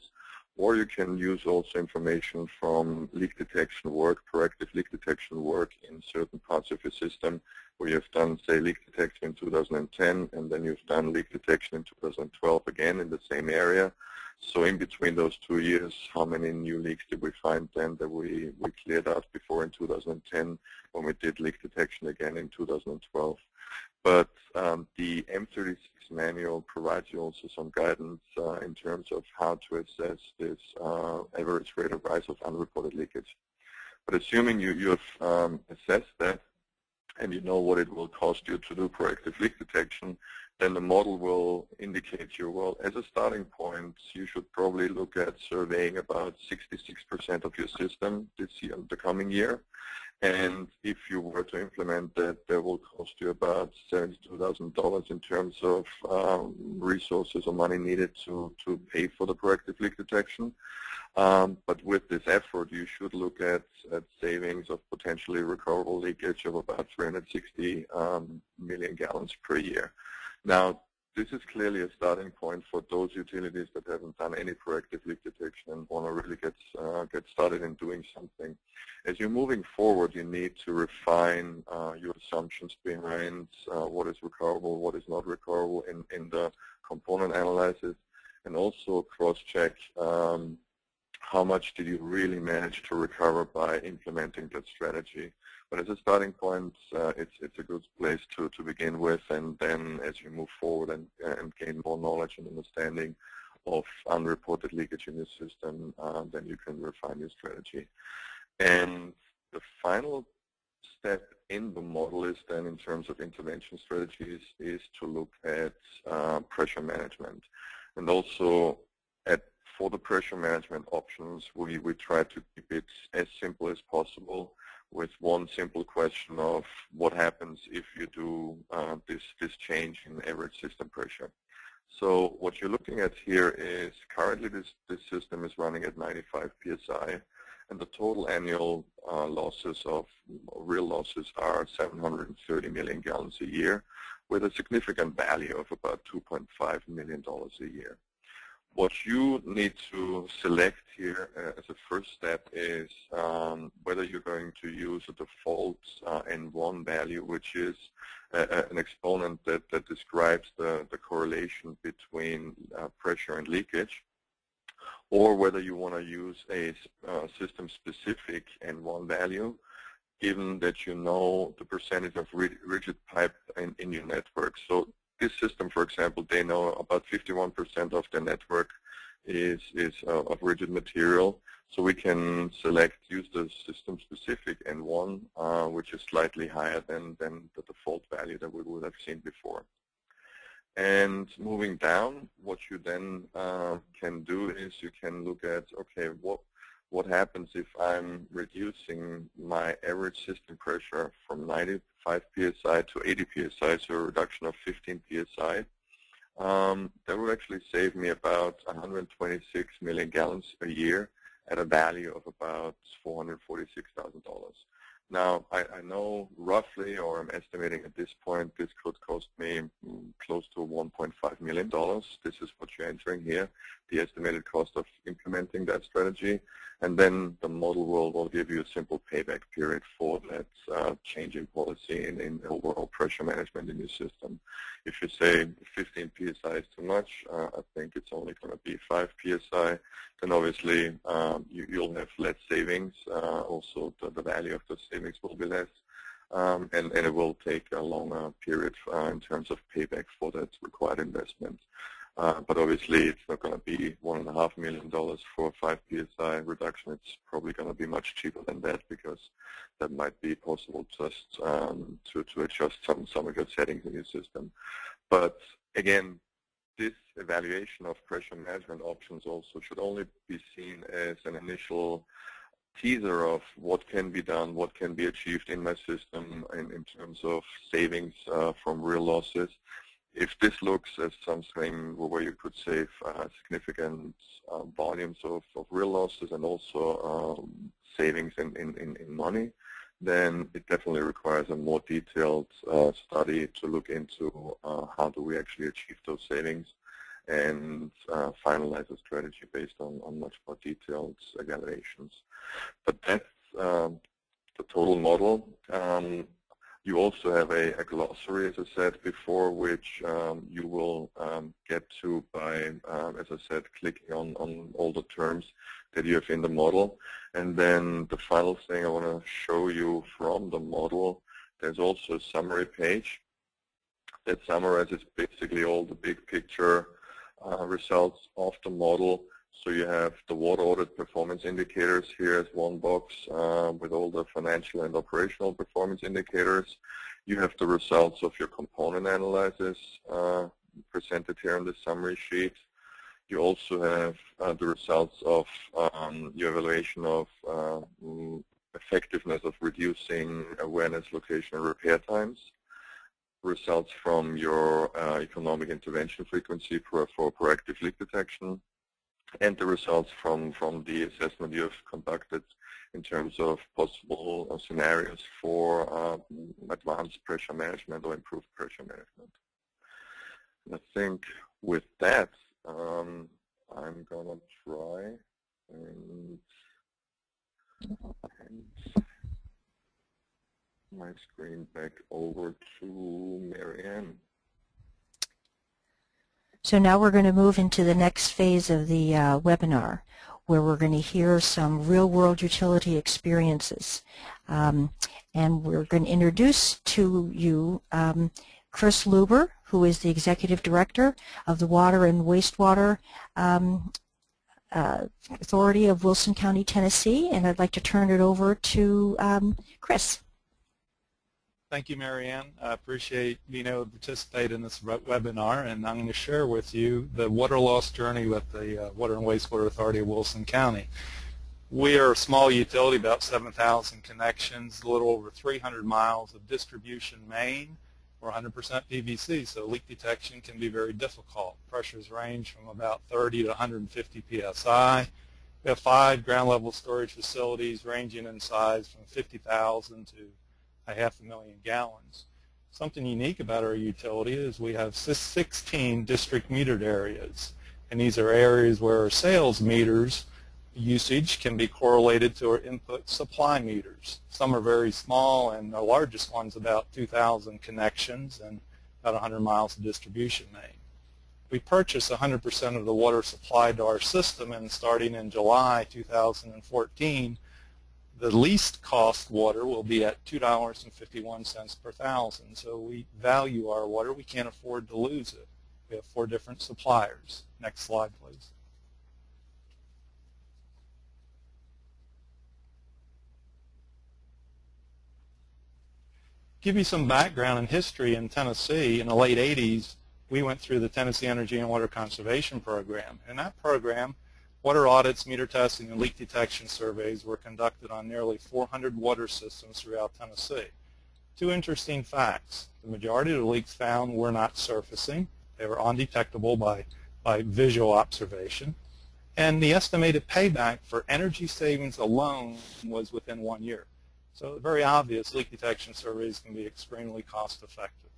or you can use also information from leak detection work, proactive leak detection work in certain parts of your system, where you've done, say, leak detection in 2010, and then you've done leak detection in 2012 again in the same area. So in between those 2 years, how many new leaks did we find then that we cleared out before in 2010 when we did leak detection again in 2012? But the M36 manual provides you also some guidance in terms of how to assess this average rate of rise of unreported leakage. But assuming you have assessed that, and you know what it will cost you to do proactive leak detection, then the model will indicate you, well, as a starting point, you should probably look at surveying about 66% of your system this year, the coming year. And if you were to implement that, that will cost you about $72,000 in terms of resources or money needed to pay for the proactive leak detection. But with this effort, you should look at savings of potentially recoverable leakage of about 360 million gallons per year. Now, this is clearly a starting point for those utilities that haven't done any proactive leak detection and want to really get started in doing something. As you're moving forward, you need to refine your assumptions behind what is recoverable, what is not recoverable in the component analysis, and also cross-check how much did you really manage to recover by implementing that strategy. But as a starting point, it's a good place to begin with, and then as you move forward and gain more knowledge and understanding of unreported leakage in your system, then you can refine your strategy. And the final step in the model is then, in terms of intervention strategies, is to look at pressure management. And also for the pressure management options, we try to keep it as simple as possible, with one simple question of what happens if you do this change in average system pressure. So what you're looking at here is currently this system is running at 95 psi, and the total annual real losses are 730 million gallons a year, with a significant value of about $2.5 million a year. What you need to select here as a first step is whether you're going to use a default N1 value, which is an exponent that describes the correlation between pressure and leakage, or whether you want to use a system-specific N1 value, given that you know the percentage of rigid pipe in your network. So this system, for example, they know about 51% of the network is of rigid material. So we can use the system-specific N1, which is slightly higher than the default value that we would have seen before. And moving down, what you then can do is you can look at, okay, what happens if I'm reducing my average system pressure from 95 psi to 80 psi, so a reduction of 15 psi. That would actually save me about 126 million gallons a year at a value of about $446,000. Now, I know roughly, or I'm estimating at this point, this could cost me close to $1.5 million. This is what you're entering here, the estimated cost of implementing that strategy. And then the model will give you a simple payback period for that change in policy in overall pressure management in your system. If you say 15 psi is too much, I think it's only going to be 5 psi, then obviously you'll have less savings. Also, the value of the savings will be less, and it will take a longer period in terms of payback for that required investment. But obviously, it's not going to be $1.5 million for a 5 psi reduction. It's probably going to be much cheaper than that, because that might be possible just to adjust some of your settings in your system. But again, this evaluation of pressure management options also should only be seen as an initial teaser of what can be done, what can be achieved in my system in terms of savings from real losses. If this looks as something where you could save significant volumes of real losses and also savings in money, then it definitely requires a more detailed study to look into how do we actually achieve those savings, and finalize a strategy based on much more detailed evaluations. But that's the total model. You also have a glossary, as I said before, which you will get to by, as I said, clicking on all the terms that you have in the model. And then the final thing I want to show you from the model, there's also a summary page that summarizes basically all the big picture results of the model. So you have the water audit performance indicators here as one box with all the financial and operational performance indicators. You have the results of your component analysis presented here on the summary sheet. You also have the results of your evaluation of effectiveness of reducing awareness, location, and repair times, results from your economic intervention frequency for proactive leak detection, and the results from the assessment you have conducted in terms of possible scenarios for advanced pressure management or improved pressure management. And I think with that, I'm going to try and my screen back over to Marianne. So now we're going to move into the next phase of the webinar, where we're going to hear some real-world utility experiences. And we're going to introduce to you Chris Luber, who is the Executive Director of the Water and Wastewater Authority of Wilson County, Tennessee. And I'd like to turn it over to Chris. Thank you, Marianne. I appreciate being able to participate in this webinar, and I'm going to share with you the water loss journey with the Water and Wastewater Authority of Wilson County. We are a small utility, about 7,000 connections, a little over 300 miles of distribution main. We're 100% PVC, so leak detection can be very difficult. Pressures range from about 30 to 150 psi. We have 5 ground-level storage facilities ranging in size from 50,000 to 500,000 gallons. Something unique about our utility is we have 16 district metered areas, and these are areas where our sales meters usage can be correlated to our input supply meters. Some are very small, and the largest one's about 2,000 connections and about 100 miles of distribution main. We purchase 100% of the water supplied to our system, and starting in July 2014, the least cost water will be at $2.51 per thousand. So we value our water. We can't afford to lose it. We have 4 different suppliers. Next slide, please. Give you some background and history in Tennessee. In the late 80s, we went through the Tennessee Energy and Water Conservation Program. In that program, water audits, meter testing, and leak detection surveys were conducted on nearly 400 water systems throughout Tennessee. 2 interesting facts. The majority of the leaks found were not surfacing. They were undetectable by visual observation. And the estimated payback for energy savings alone was within 1 year. So very obvious, leak detection surveys can be extremely cost effective.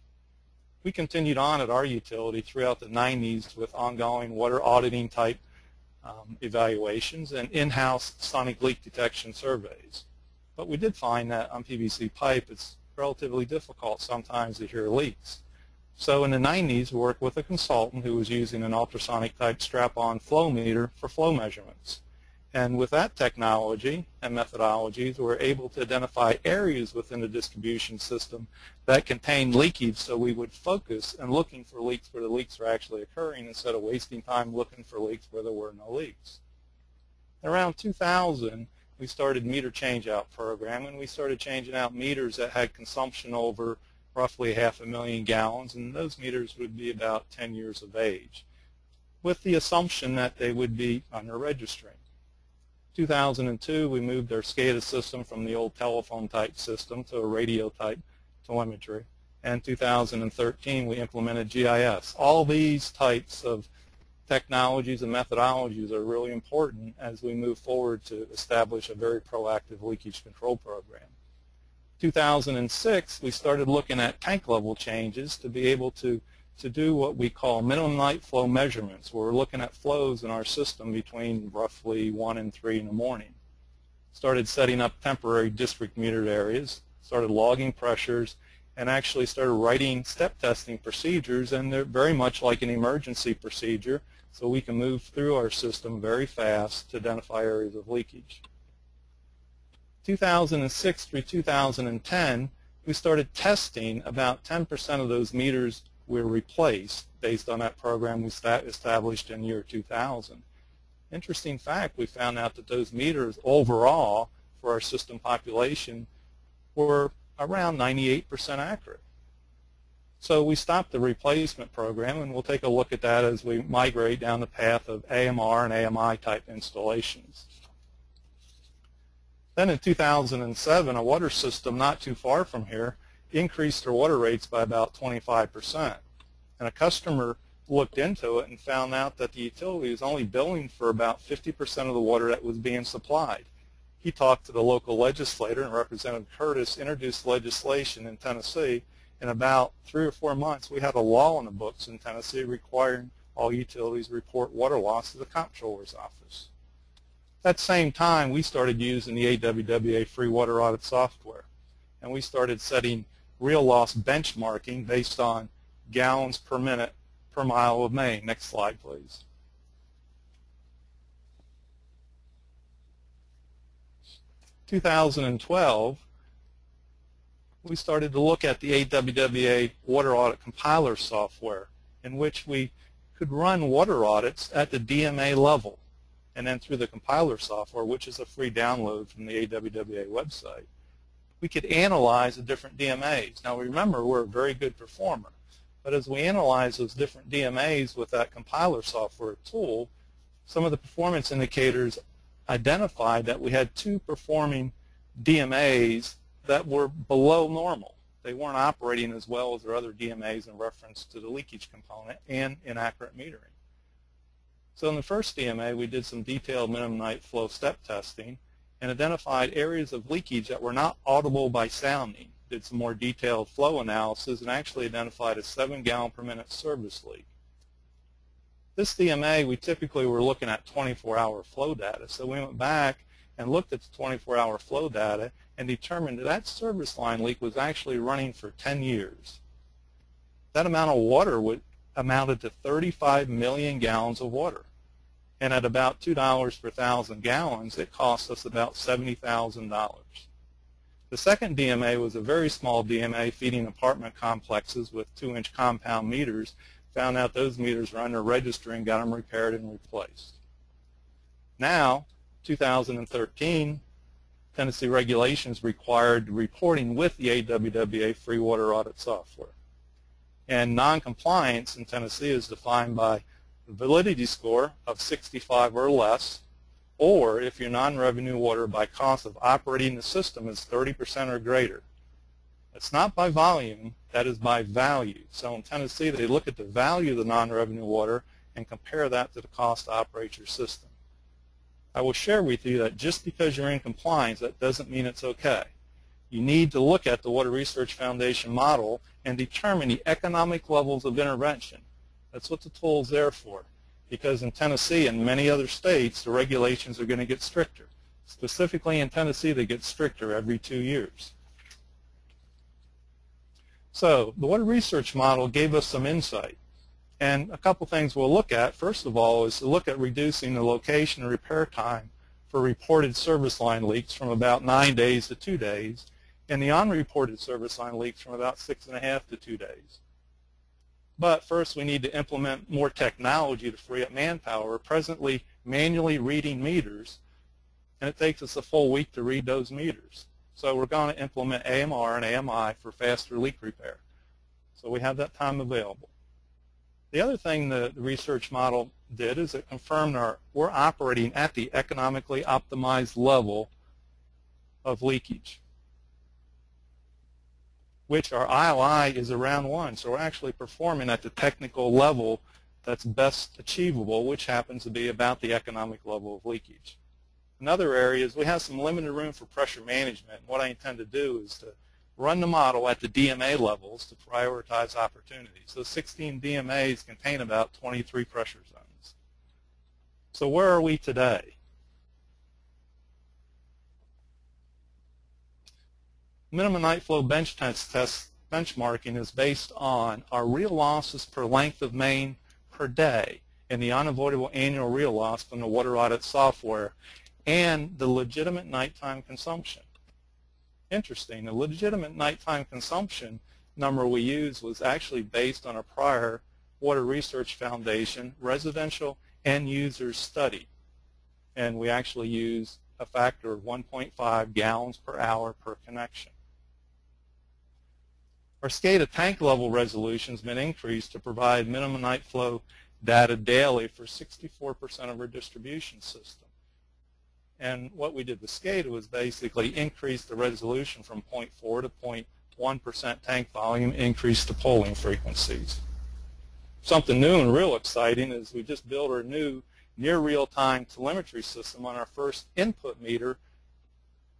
We continued on at our utility throughout the 90s with ongoing water auditing type evaluations and in-house sonic leak detection surveys. But we did find that on PVC pipe it's relatively difficult sometimes to hear leaks. So in the 90s we worked with a consultant who was using an ultrasonic type strap-on flow meter for flow measurements. And with that technology and methodologies, we're able to identify areas within the distribution system that contain leakage, so we would focus on looking for leaks where the leaks are actually occurring instead of wasting time looking for leaks where there were no leaks. Around 2000, we started meter change-out program, and we started changing out meters that had consumption over roughly 500,000 gallons, and those meters would be about 10 years of age, with the assumption that they would be under registering. 2002, we moved our SCADA system from the old telephone type system to a radio type telemetry. And 2013, we implemented GIS. All these types of technologies and methodologies are really important as we move forward to establish a very proactive leakage control program. 2006, we started looking at tank level changes to be able to do what we call minimum night flow measurements, where we're looking at flows in our system between roughly 1 and 3 in the morning. Started setting up temporary district metered areas, started logging pressures, and actually started writing step testing procedures, and they're very much like an emergency procedure, so we can move through our system very fast to identify areas of leakage. 2006 through 2010, we started testing about 10% of those meters were replaced based on that program we established in year 2000. Interesting fact, we found out that those meters overall for our system population were around 98% accurate. So we stopped the replacement program, and we'll take a look at that as we migrate down the path of AMR and AMI type installations. Then in 2007, a water system not too far from here increased their water rates by about 25%. And a customer looked into it and found out that the utility was only billing for about 50% of the water that was being supplied. He talked to the local legislator, and Representative Curtis introduced legislation in Tennessee. In about 3 or 4 months, we had a law in the books in Tennessee requiring all utilities report water loss to the comptroller's office. At that same time, we started using the AWWA free water audit software, and we started setting real loss benchmarking based on gallons per minute per mile of main. Next slide, please. In 2012, we started to look at the AWWA water audit compiler software, in which we could run water audits at the DMA level, and then through the compiler software, which is a free download from the AWWA website, we could analyze the different DMAs. Now remember, we're a very good performer, but as we analyze those different DMAs with that compiler software tool, some of the performance indicators identified that we had 2 performing DMAs that were below normal. They weren't operating as well as their other DMAs in reference to the leakage component and inaccurate metering. So in the first DMA, we did some detailed minimum night flow step testing and identified areas of leakage that were not audible by sounding. Did some more detailed flow analysis and actually identified a 7 gallon per minute service leak. This DMA, we typically were looking at 24-hour flow data, so we went back and looked at the 24-hour flow data and determined that that service line leak was actually running for 10 years. That amount of water amounted to 35 million gallons of water. And at about $2 per 1,000 gallons, it cost us about $70,000. The second DMA was a very small DMA feeding apartment complexes with 2-inch compound meters. Found out those meters were under registering, got them repaired and replaced. Now, 2013, Tennessee regulations required reporting with the AWWA free water audit software. And noncompliance in Tennessee is defined by the validity score of 65 or less, or if your non-revenue water by cost of operating the system is 30% or greater. It's not by volume, that is by value. So in Tennessee, they look at the value of the non-revenue water and compare that to the cost to operate your system. I will share with you that just because you're in compliance, that doesn't mean it's okay. You need to look at the Water Research Foundation model and determine the economic levels of intervention. That's what the tool is there for, because in Tennessee and many other states, the regulations are going to get stricter. Specifically in Tennessee, they get stricter every 2 years. So the Water Research model gave us some insight. And a couple things we'll look at, first of all, is to look at reducing the location and repair time for reported service line leaks from about 9 days to 2 days, and the unreported service line leaks from about 6.5 to 2 days. But first, we need to implement more technology to free up manpower. We're presently manually reading meters, and it takes us a full week to read those meters. So we're going to implement AMR and AMI for faster leak repair. So we have that time available. The other thing the research model did is it confirmed we're operating at the economically optimized level of leakage, which our ILI is around 1. So we're actually performing at the technical level that's best achievable, which happens to be about the economic level of leakage. Another area is we have some limited room for pressure management. What I intend to do is to run the model at the DMA levels to prioritize opportunities. So 16 DMAs contain about 23 pressure zones. So where are we today? Minimum night flow bench test benchmarking is based on our real losses per length of main per day and the unavoidable annual real loss from the water audit software and the legitimate nighttime consumption. Interesting, the legitimate nighttime consumption number we used was actually based on a prior Water Research Foundation residential end user study. And we actually used a factor of 1.5 gallons per hour per connection. Our SCADA tank level resolution has been increased to provide minimum night flow data daily for 64% of our distribution system. And what we did with SCADA was basically increase the resolution from 0.4 to 0.1% tank volume, increase the polling frequencies. Something new and real exciting is we just built our new near real-time telemetry system on our first input meter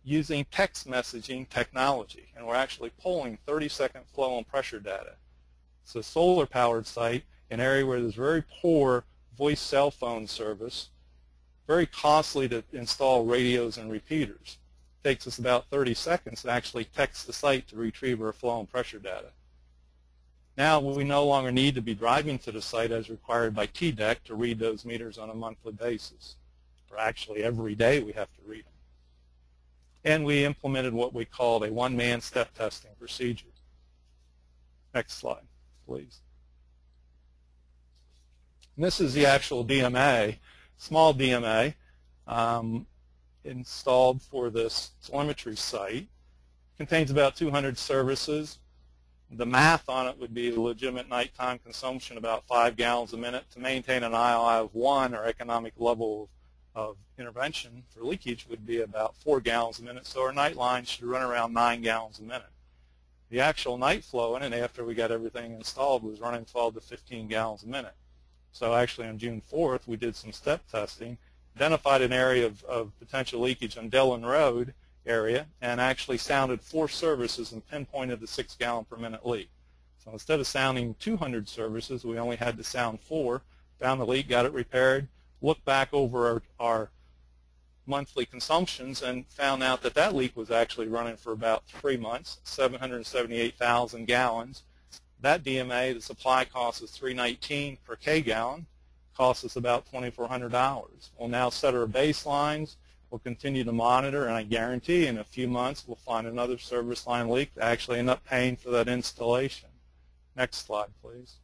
using text messaging technology. And we're actually polling 30-second flow and pressure data. It's a solar-powered site, an area where there's very poor voice cell phone service, very costly to install radios and repeaters. It takes us about 30 seconds to actually text the site to retrieve our flow and pressure data. Now we no longer need to be driving to the site as required by TDEC to read those meters on a monthly basis. Or actually every day we have to read them. And we implemented what we called a one-man step testing procedure. Next slide, please. And this is the actual DMA, small DMA, installed for this telemetry site. Contains about 200 services. The math on it would be the legitimate nighttime consumption, about 5 gallons a minute. To maintain an ILI of 1, or economic level of intervention for leakage, would be about 4 gallons a minute. So our night line should run around 9 gallons a minute. The actual night flow in, and after we got everything installed, was running 12 to 15 gallons a minute. So actually on June 4th, we did some step testing, identified an area of potential leakage on Dillon Road area, and actually sounded 4 services and pinpointed the 6 gallon per minute leak. So instead of sounding 200 services, we only had to sound 4, found the leak, got it repaired, looked back over our monthly consumptions, and found out that that leak was actually running for about 3 months, 778,000 gallons. That DMA, the supply cost is $3.19 per K gallon, costs us about $2,400. We'll now set our baselines. We'll continue to monitor, and I guarantee in a few months we'll find another service line leak to actually end up paying for that installation. Next slide, please.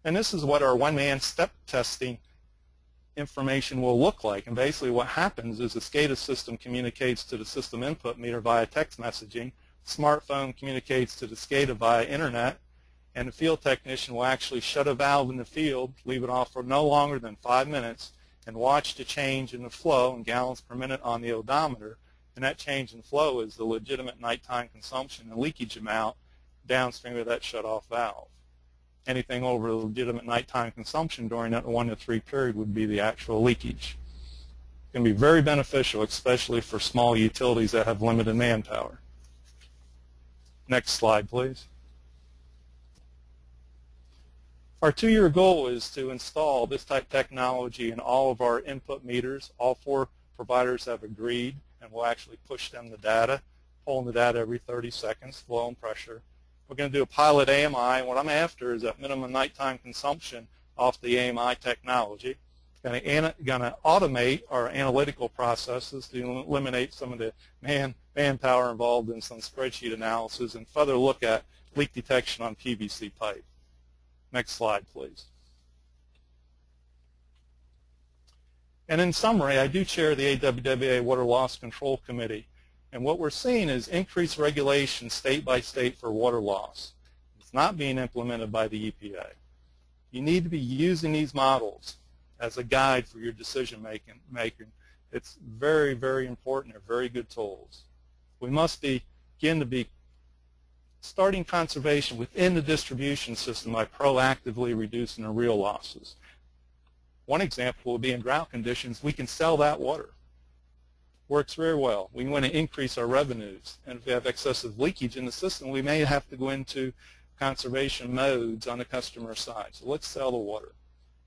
And this is what our one-man step testing information will look like. And basically what happens is the SCADA system communicates to the system input meter via text messaging. Smartphone communicates to the SCADA via internet, and the field technician will actually shut a valve in the field, leave it off for no longer than 5 minutes, and watch the change in the flow in gallons per minute on the odometer. And that change in flow is the legitimate nighttime consumption and leakage amount downstream of that shut-off valve. Anything over the legitimate nighttime consumption during that 1 to 3 period would be the actual leakage. It can be very beneficial, especially for small utilities that have limited manpower. Next slide, please. Our 2-year goal is to install this type technology in all of our input meters. All 4 providers have agreed, and we'll actually push them the data, pulling the data every 30 seconds, flow and pressure. We're going to do a pilot AMI, and what I'm after is that minimum nighttime consumption off the AMI technology. Going to automate our analytical processes to eliminate some of the manpower involved in some spreadsheet analysis, and further look at leak detection on PVC pipe. Next slide, please. And in summary, I do chair the AWWA Water Loss Control Committee. And what we're seeing is increased regulation state by state for water loss. It's not being implemented by the EPA. You need to be using these models as a guide for your decision making. It's very, very important. They're very good tools. We must begin to be starting conservation within the distribution system by proactively reducing the real losses. One example would be in drought conditions, we can sell that water. Works very well. We want to increase our revenues, and if we have excessive leakage in the system, we may have to go into conservation modes on the customer side. So let's sell the water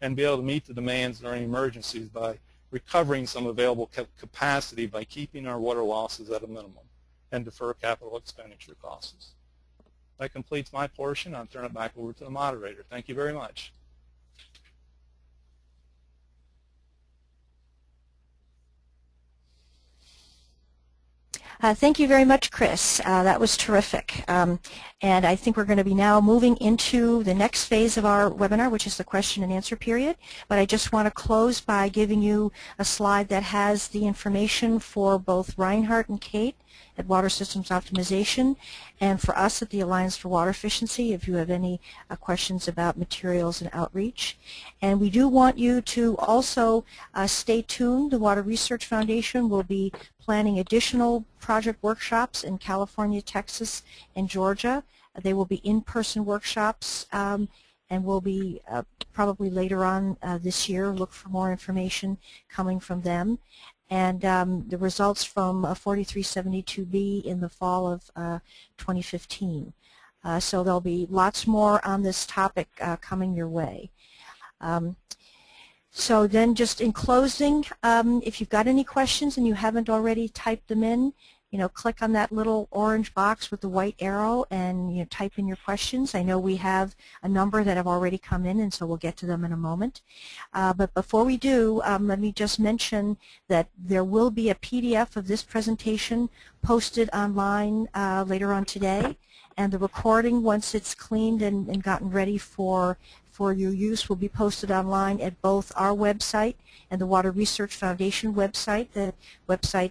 and be able to meet the demands during emergencies by recovering some available capacity by keeping our water losses at a minimum and defer capital expenditure costs. That completes my portion. I'll turn it back over to the moderator. Thank you very much. Thank you very much, Chris. That was terrific. And I think we're going to be now moving into the next phase of our webinar, which is the question and answer period. But I just want to close by giving you a slide that has the information for both Reinhardt and Kate at Water Systems Optimization, and for us at the Alliance for Water Efficiency if you have any questions about materials and outreach. And we do want you to also stay tuned. The Water Research Foundation will be planning additional project workshops in California, Texas, and Georgia. They will be in-person workshops and will be probably later on this year. Look for more information coming from them. And the results from 4372B in the fall of 2015. So there'll be lots more on this topic coming your way. So then just in closing, if you've got any questions and you haven't already typed them in, click on that little orange box with the white arrow and type in your questions. I know we have a number that have already come in, and so we'll get to them in a moment. But before we do, let me just mention that there will be a PDF of this presentation posted online later on today, and the recording, once it's cleaned and gotten ready for your use, will be posted online at both our website and the Water Research Foundation website, the website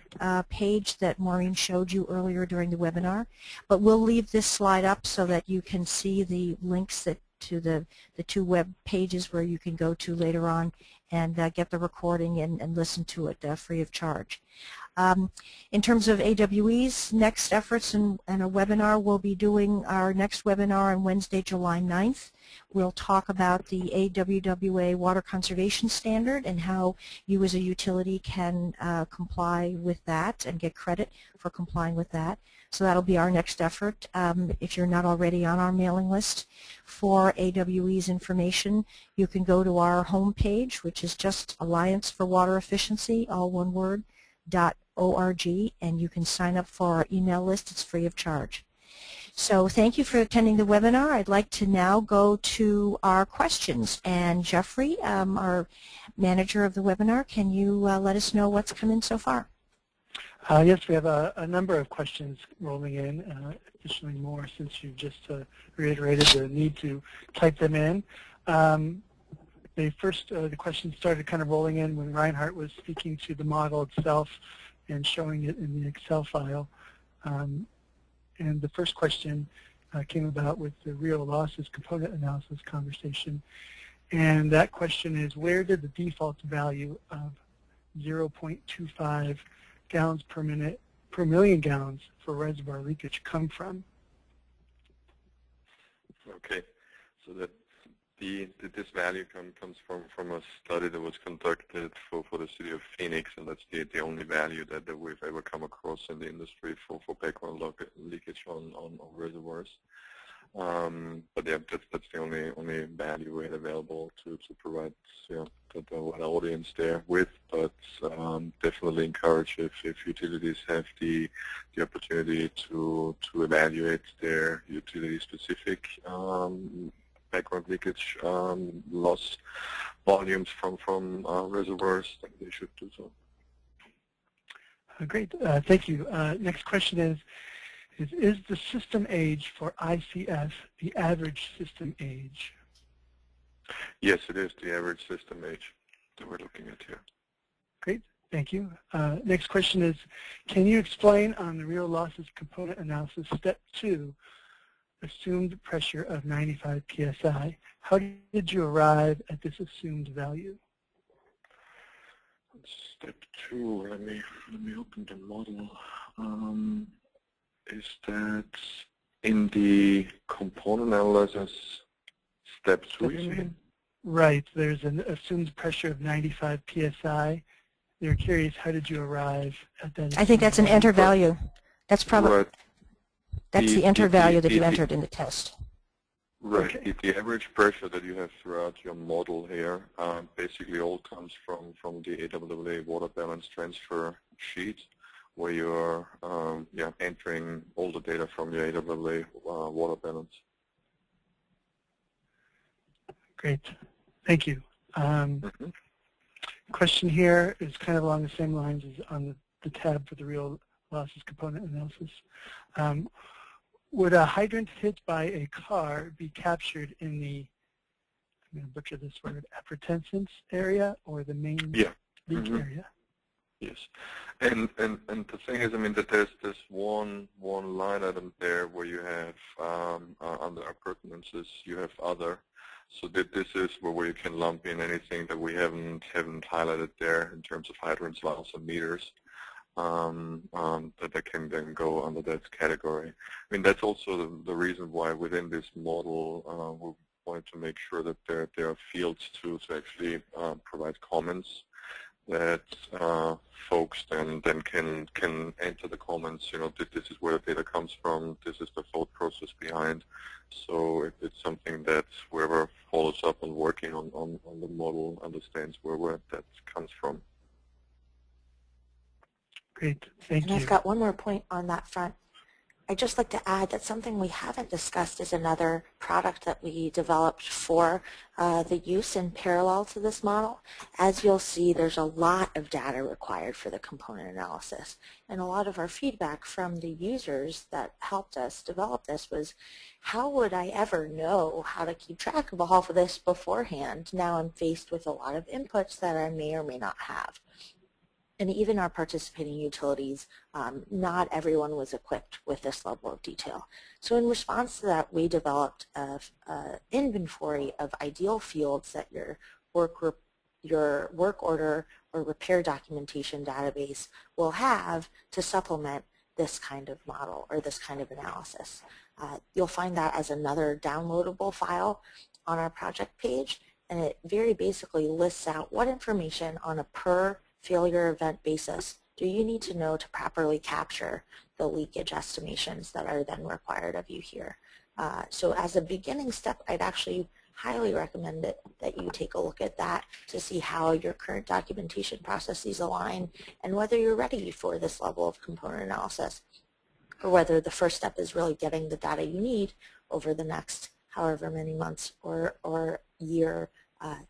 page that Maureen showed you earlier during the webinar. But we'll leave this slide up so that you can see the links to the two web pages where you can go to later on and get the recording and listen to it free of charge. In terms of AWE's next efforts and a webinar, we'll be doing our next webinar on Wednesday, July 9th. We'll talk about the AWWA Water Conservation Standard and how you as a utility can comply with that and get credit for complying with that. So that'll be our next effort. If you're not already on our mailing list for AWE's information, you can go to our homepage, which is just Alliance for Water Efficiency, all one word, .org, and you can sign up for our email list. It's free of charge. So thank you for attending the webinar. I'd like to now go to our questions. And Jeffrey, our manager of the webinar, can you let us know what's come in so far? Yes, we have a number of questions rolling in, additionally more since you just reiterated the need to type them in. The questions started kind of rolling in when Reinhardt was speaking to the model itself and showing it in the Excel file. And the first question came about with the real losses component analysis conversation. And that question is, where did the default value of 0.25 gallons per minute per million gallons for reservoir leakage come from? Okay, so that this value comes from a study that was conducted for the city of Phoenix, and that's the only value that we've ever come across in the industry for background leakage on reservoirs. But yeah, that's the only value we had available to provide the audience there with. But definitely encourage if utilities have the opportunity to evaluate their utility-specific background leakage loss volumes from reservoirs, they should do so. Great, thank you. Next question is the system age for ICS the average system age? Yes, it is the average system age that we're looking at here. Great, thank you. Next question is, can you explain on the real losses component analysis step 2, assumed pressure of 95 psi. How did you arrive at this assumed value? Step 2, let me open the model. Is that in the component analysis step 2, you mean? Right, there's an assumed pressure of 95 psi. They're curious, how did you arrive at that? I think that's an enter value. That's probably right. That's the enter value that you entered in the test. Right. Okay. The average pressure that you have throughout your model here basically all comes from the AWWA water balance transfer sheet, where you're entering all the data from your AWWA water balance. Great. Thank you. Question here is kind of along the same lines as on the tab for the real losses component analysis. Would a hydrant hit by a car be captured in the, I'm going to butcher this word, appurtenance area or the main leak area? Yes, and the thing is, I mean, that there's this one line item there where you have under appurtenances you have other, so that this is where you can lump in anything that we haven't highlighted there in terms of hydrants, valves, and meters. That can then go under that category. I mean, that's also the reason why within this model we wanted to make sure that there are fields to actually provide comments that folks then can enter the comments. You know, this is where the data comes from. This is the thought process behind. So it's something that whoever follows up on working on the model understands where that comes from. Great, thank you. And I've got one more point on that front. I'd just like to add that something we haven't discussed is another product that we developed for the use in parallel to this model. As you'll see, there's a lot of data required for the component analysis. And a lot of our feedback from the users that helped us develop this was, how would I ever know how to keep track of all of this beforehand? Now I'm faced with a lot of inputs that I may or may not have. And even our participating utilities, not everyone was equipped with this level of detail. So in response to that, we developed an inventory of ideal fields that your work order or repair documentation database will have to supplement this kind of model or this kind of analysis. You'll find that as another downloadable file on our project page, and it very basically lists out what information on a per failure event basis do you need to know to properly capture the leakage estimations that are then required of you here. So as a beginning step, I'd actually highly recommend that you take a look at that to see how your current documentation processes align and whether you're ready for this level of component analysis, or whether the first step is really getting the data you need over the next however many months or year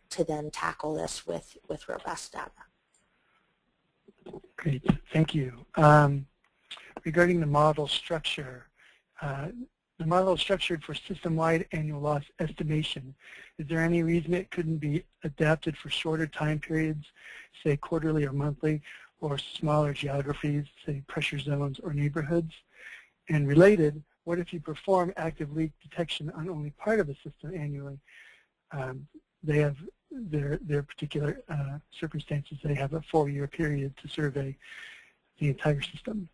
to then tackle this with robust data. Great, thank you. Regarding the model structure, the model is structured for system-wide annual loss estimation. Is there any reason it couldn't be adapted for shorter time periods, say quarterly or monthly, or smaller geographies, say pressure zones or neighborhoods? And related, what if you perform active leak detection on only part of a system annually? They have their particular circumstances. They have a 4-year period to survey the entire system.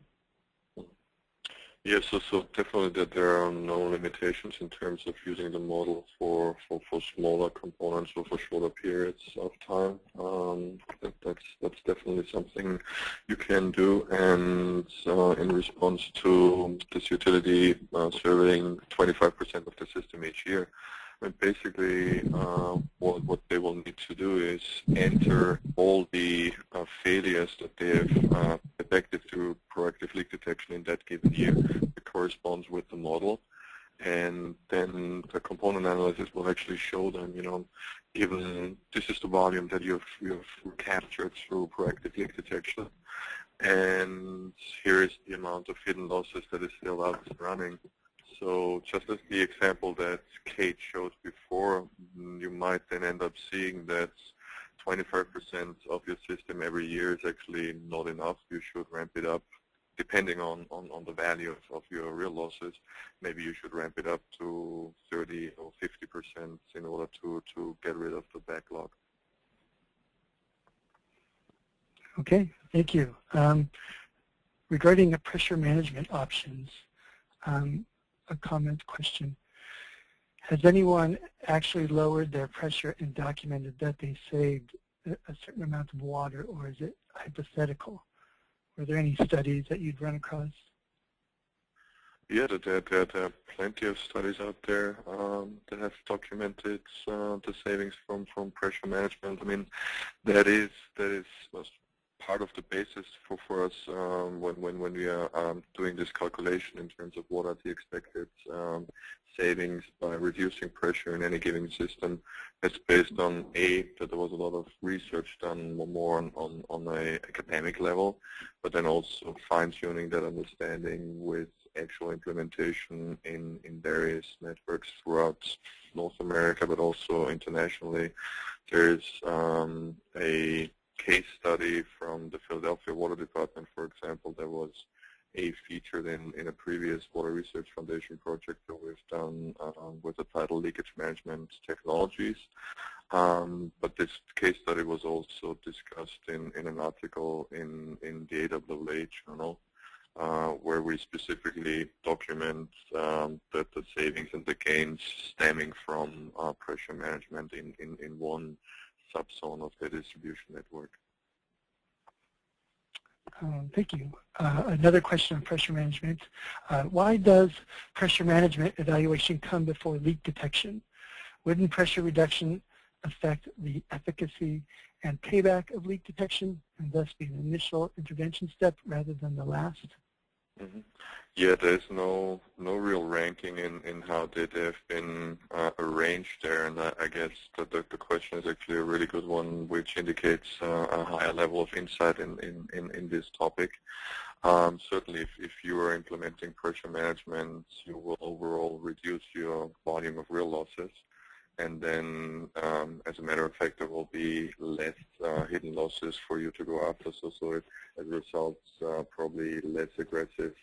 Yes, so definitely that there are no limitations in terms of using the model for smaller components or for shorter periods of time. That's definitely something you can do. And in response to this utility surveying 25% of the system each year, and basically what they will need to do is enter all the failures that they have detected through proactive leak detection in that given year that corresponds with the model. And then the component analysis will actually show them, you know, even this is the volume that you've captured through proactive leak detection. And here is the amount of hidden losses that is still out and running. So just as the example that Kate showed before, you might then end up seeing that 25% of your system every year is actually not enough. You should ramp it up depending on the value of your real losses. Maybe you should ramp it up to 30 or 50% in order to get rid of the backlog. Okay, thank you. Regarding the pressure management options, a comment question. Has anyone actually lowered their pressure and documented that they saved a certain amount of water, or is it hypothetical? Were there any studies that you'd run across? Yeah, there are plenty of studies out there that have documented the savings from pressure management. I mean, that was part of the basis for us when we are doing this calculation in terms of what are the expected savings by reducing pressure in any given system. It's based on that there was a lot of research done more on an academic level, but then also fine-tuning that understanding with actual implementation in various networks throughout North America, but also internationally. There's a case study from the Philadelphia Water Department, for example, that was featured in a previous Water Research Foundation project that we've done with the title Leakage Management Technologies. But this case study was also discussed in an article in the AWA journal, where we specifically document the savings and the gains stemming from pressure management in one subzone of the distribution network. Thank you. Another question on pressure management. Why does pressure management evaluation come before leak detection? Wouldn't pressure reduction affect the efficacy and payback of leak detection and thus be an initial intervention step rather than the last? Mm-hmm. Yeah, there's no real ranking in how they have been arranged there, and I guess the question is actually a really good one, which indicates a higher level of insight in this topic. Certainly, if you are implementing pressure management, you will overall reduce your volume of real losses. And then, as a matter of fact, there will be less hidden losses for you to go after. So it, as a result, probably less aggressive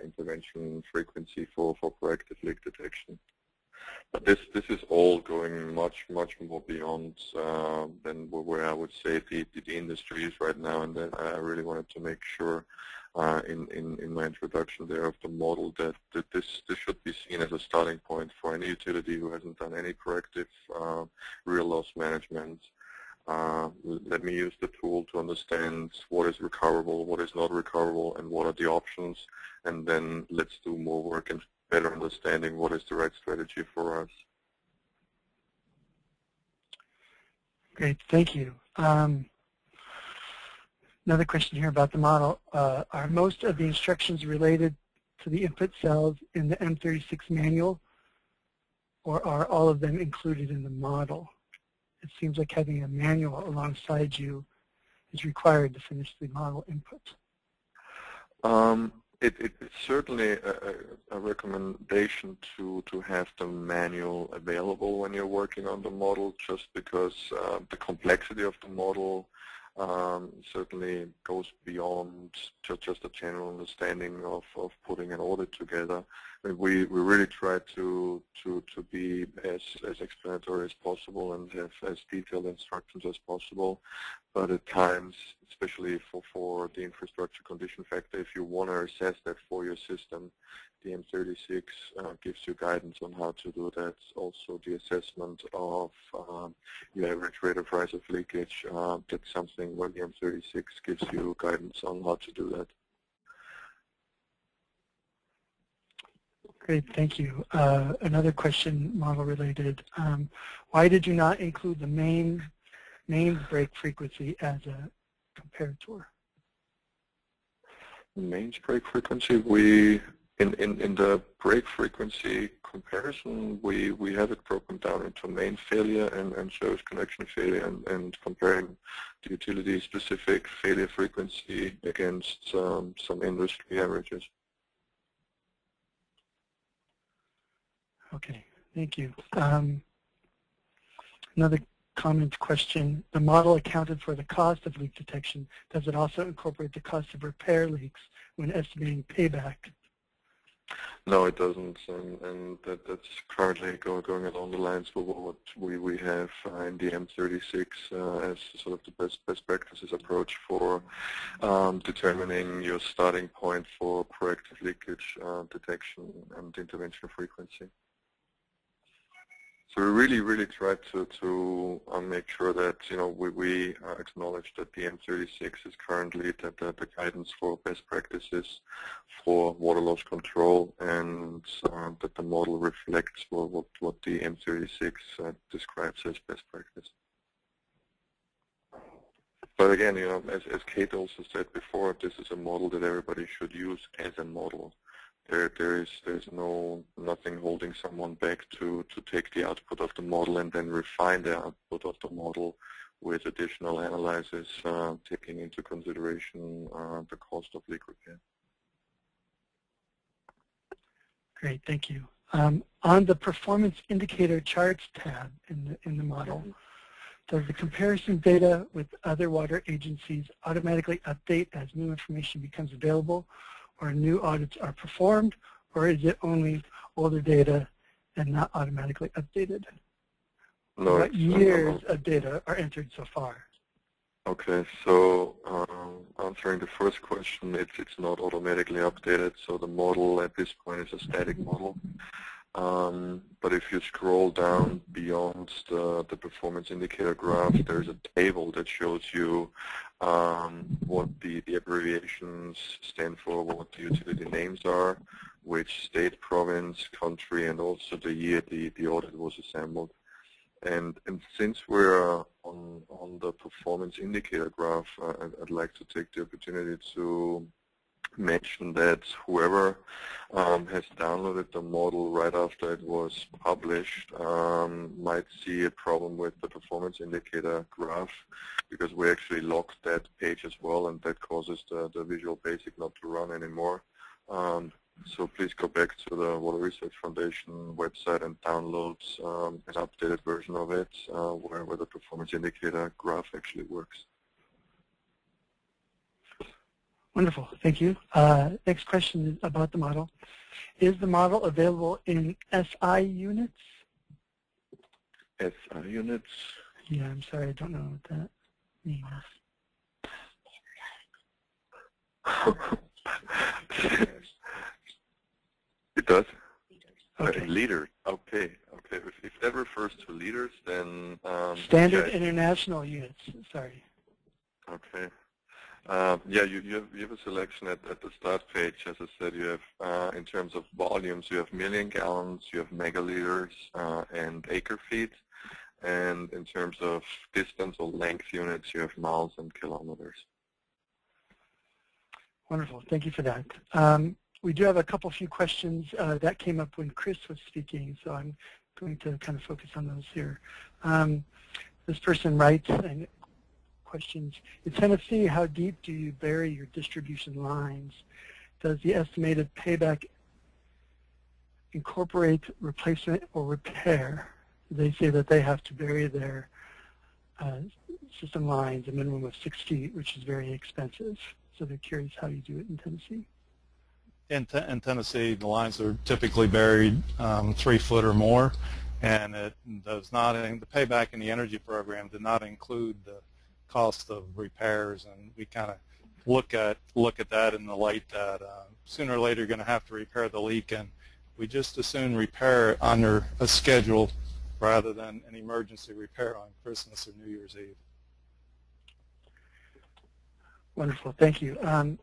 intervention frequency for proactive leak detection. But this is all going much more beyond than where I would say the industry is right now. And that I really wanted to make sure in my introduction there of the model that this should be seen as a starting point for any utility who hasn't done any proactive real loss management. Let me use the tool to understand what is recoverable, what is not recoverable, and what are the options, and then let's do more work and better understanding what is the right strategy for us. Great, thank you. Another question here about the model. Are most of the instructions related to the input cells in the M36 manual, or are all of them included in the model? It seems like having a manual alongside you is required to finish the model input. It's certainly a recommendation to have the manual available when you're working on the model, just because the complexity of the model certainly goes beyond just a general understanding of putting an audit together. I mean, we really try to be as explanatory as possible and have as detailed instructions as possible. But at times, especially for the infrastructure condition factor, if you want to assess that for your system, the M36 gives you guidance on how to do that. Also, the assessment of your average rate of rise of leakage, that's something where the M36 gives you guidance on how to do that. Great, thank you. Another question, model related. Why did you not include the mains break frequency as a comparator? The mains break frequency, in the break frequency comparison, we have it broken down into main failure and service connection failure, and comparing the utility-specific failure frequency against some industry averages. Okay, thank you. Another comment question. The model accounted for the cost of leak detection. Does it also incorporate the cost of repair leaks when estimating payback? No, it doesn't, and that's currently going along the lines of what we have in the M36 as sort of the best practices approach for determining your starting point for proactive leakage detection and intervention frequency. So we really try to make sure that we acknowledge that the M36 is currently the guidance for best practices for water loss control, and that the model reflects what the M36 describes as best practice. But again, as Kate also said before, this is a model that everybody should use as a model. There's nothing holding someone back to take the output of the model and then refine the output of the model with additional analysis, taking into consideration the cost of leak repair. Great, thank you. On the performance indicator charts tab in the model, Does the comparison data with other water agencies automatically update as new information becomes available or new audits are performed, or is it only older data and not automatically updated? No, What years of data are entered so far? Okay, so answering the first question, it's not automatically updated. So the model at this point is a static model. But if you scroll down beyond the performance indicator graph, there's a table that shows you what the abbreviations stand for, what the utility names are, which state, province, country, and also the year the audit was assembled. And since we're on the performance indicator graph, I'd like to take the opportunity to mention that whoever has downloaded the model right after it was published might see a problem with the performance indicator graph, because we actually locked that page as well, and that causes the Visual Basic not to run anymore. So please go back to the Water Research Foundation website and download an updated version of it where the performance indicator graph actually works. Wonderful, thank you. Next question is about the model. Is the model available in SI units? SI units? Yeah, I'm sorry, I don't know what that means. It does? Okay. Liters, okay. If that refers to liters, then... Standard international units, sorry. Okay. Yeah, you have a selection at the start page. As I said, you have, in terms of volumes, you have million gallons, you have megaliters, and acre feet. And in terms of distance or length units, you have miles and kilometers. Wonderful, thank you for that. We do have a few questions that came up when Chris was speaking, so I'm going to kind of focus on those here. This person writes, and questions, in Tennessee, how deep do you bury your distribution lines? Does the estimated payback incorporate replacement or repair? They say that they have to bury their system lines a minimum of 6 feet, which is very expensive. So they're curious how you do it in Tennessee. In Tennessee, the lines are typically buried 3 foot or more, and it does not. The payback in the energy program did not include the cost of repairs, and we kind of look at that in the light that sooner or later you're going to have to repair the leak, and we just as soon repair it under a schedule rather than an emergency repair on Christmas or New Year's Eve. Wonderful, thank you.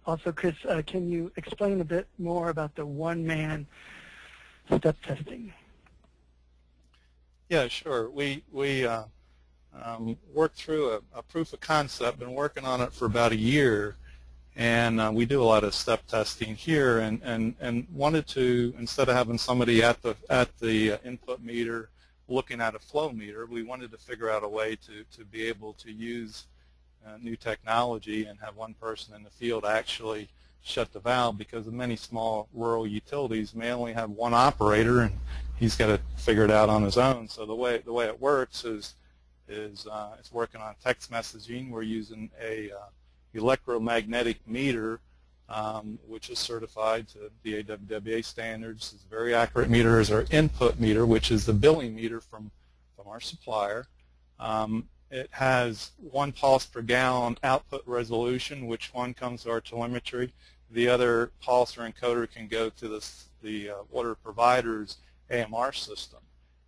Also, Chris, can you explain a bit more about the one-man step testing? Yeah, sure. We worked through a proof of concept, been working on it for about a year, and we do a lot of step testing here, and wanted to, instead of having somebody at the input meter looking at a flow meter, we wanted to figure out a way to be able to use new technology and have one person in the field actually shut the valve, because of many small rural utilities may only have one operator and he's got to figure it out on his own. So the way it works is it's working on text messaging. We're using a electromagnetic meter which is certified to the AWWA standards. It's a very accurate meter. Is our input meter, which is the billing meter from our supplier. It has 1 pulse per gallon output resolution, which one comes to our telemetry. The other pulse or encoder can go to the water provider's AMR system.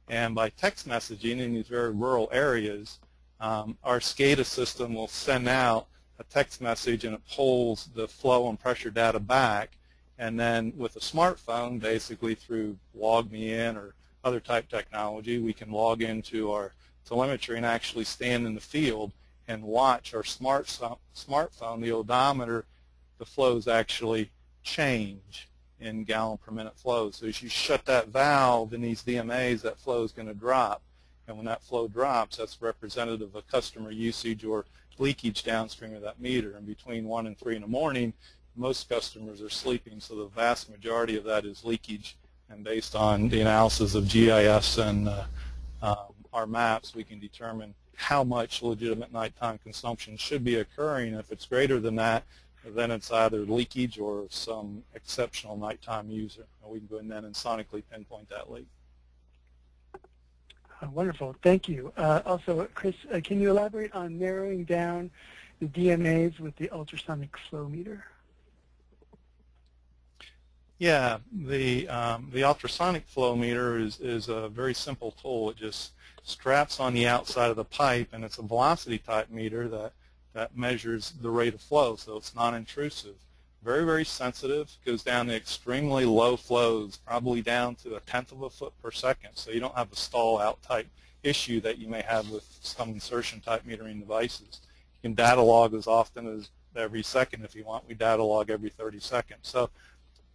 And by text messaging in these very rural areas, our SCADA system will send out a text message and it pulls the flow and pressure data back. And then with a smartphone, basically through LogMeIn or other type technology, we can log into our telemetry and actually stand in the field and watch our smartphone, the odometer, the flows actually change in gallon per minute flow. So as you shut that valve in these DMAs, that flow is going to drop. And when that flow drops, that's representative of customer usage or leakage downstream of that meter. And between 1 and 3 in the morning, most customers are sleeping, so the vast majority of that is leakage. And based on the analysis of GIS and our maps, we can determine how much legitimate nighttime consumption should be occurring. If it's greater than that, then it's either leakage or some exceptional nighttime user. And we can go in then and sonically pinpoint that leak. Wonderful, thank you. Also, Chris, can you elaborate on narrowing down the DMAs with the ultrasonic flow meter? Yeah, the ultrasonic flow meter is a very simple tool. It just straps on the outside of the pipe, and it's a velocity type meter that measures the rate of flow, so it's non-intrusive. Very, very sensitive, goes down to extremely low flows, probably down to 1/10 of a foot per second, so you don't have a stall out type issue that you may have with some insertion type metering devices. You can data log as often as every second if you want. We data log every 30 seconds. So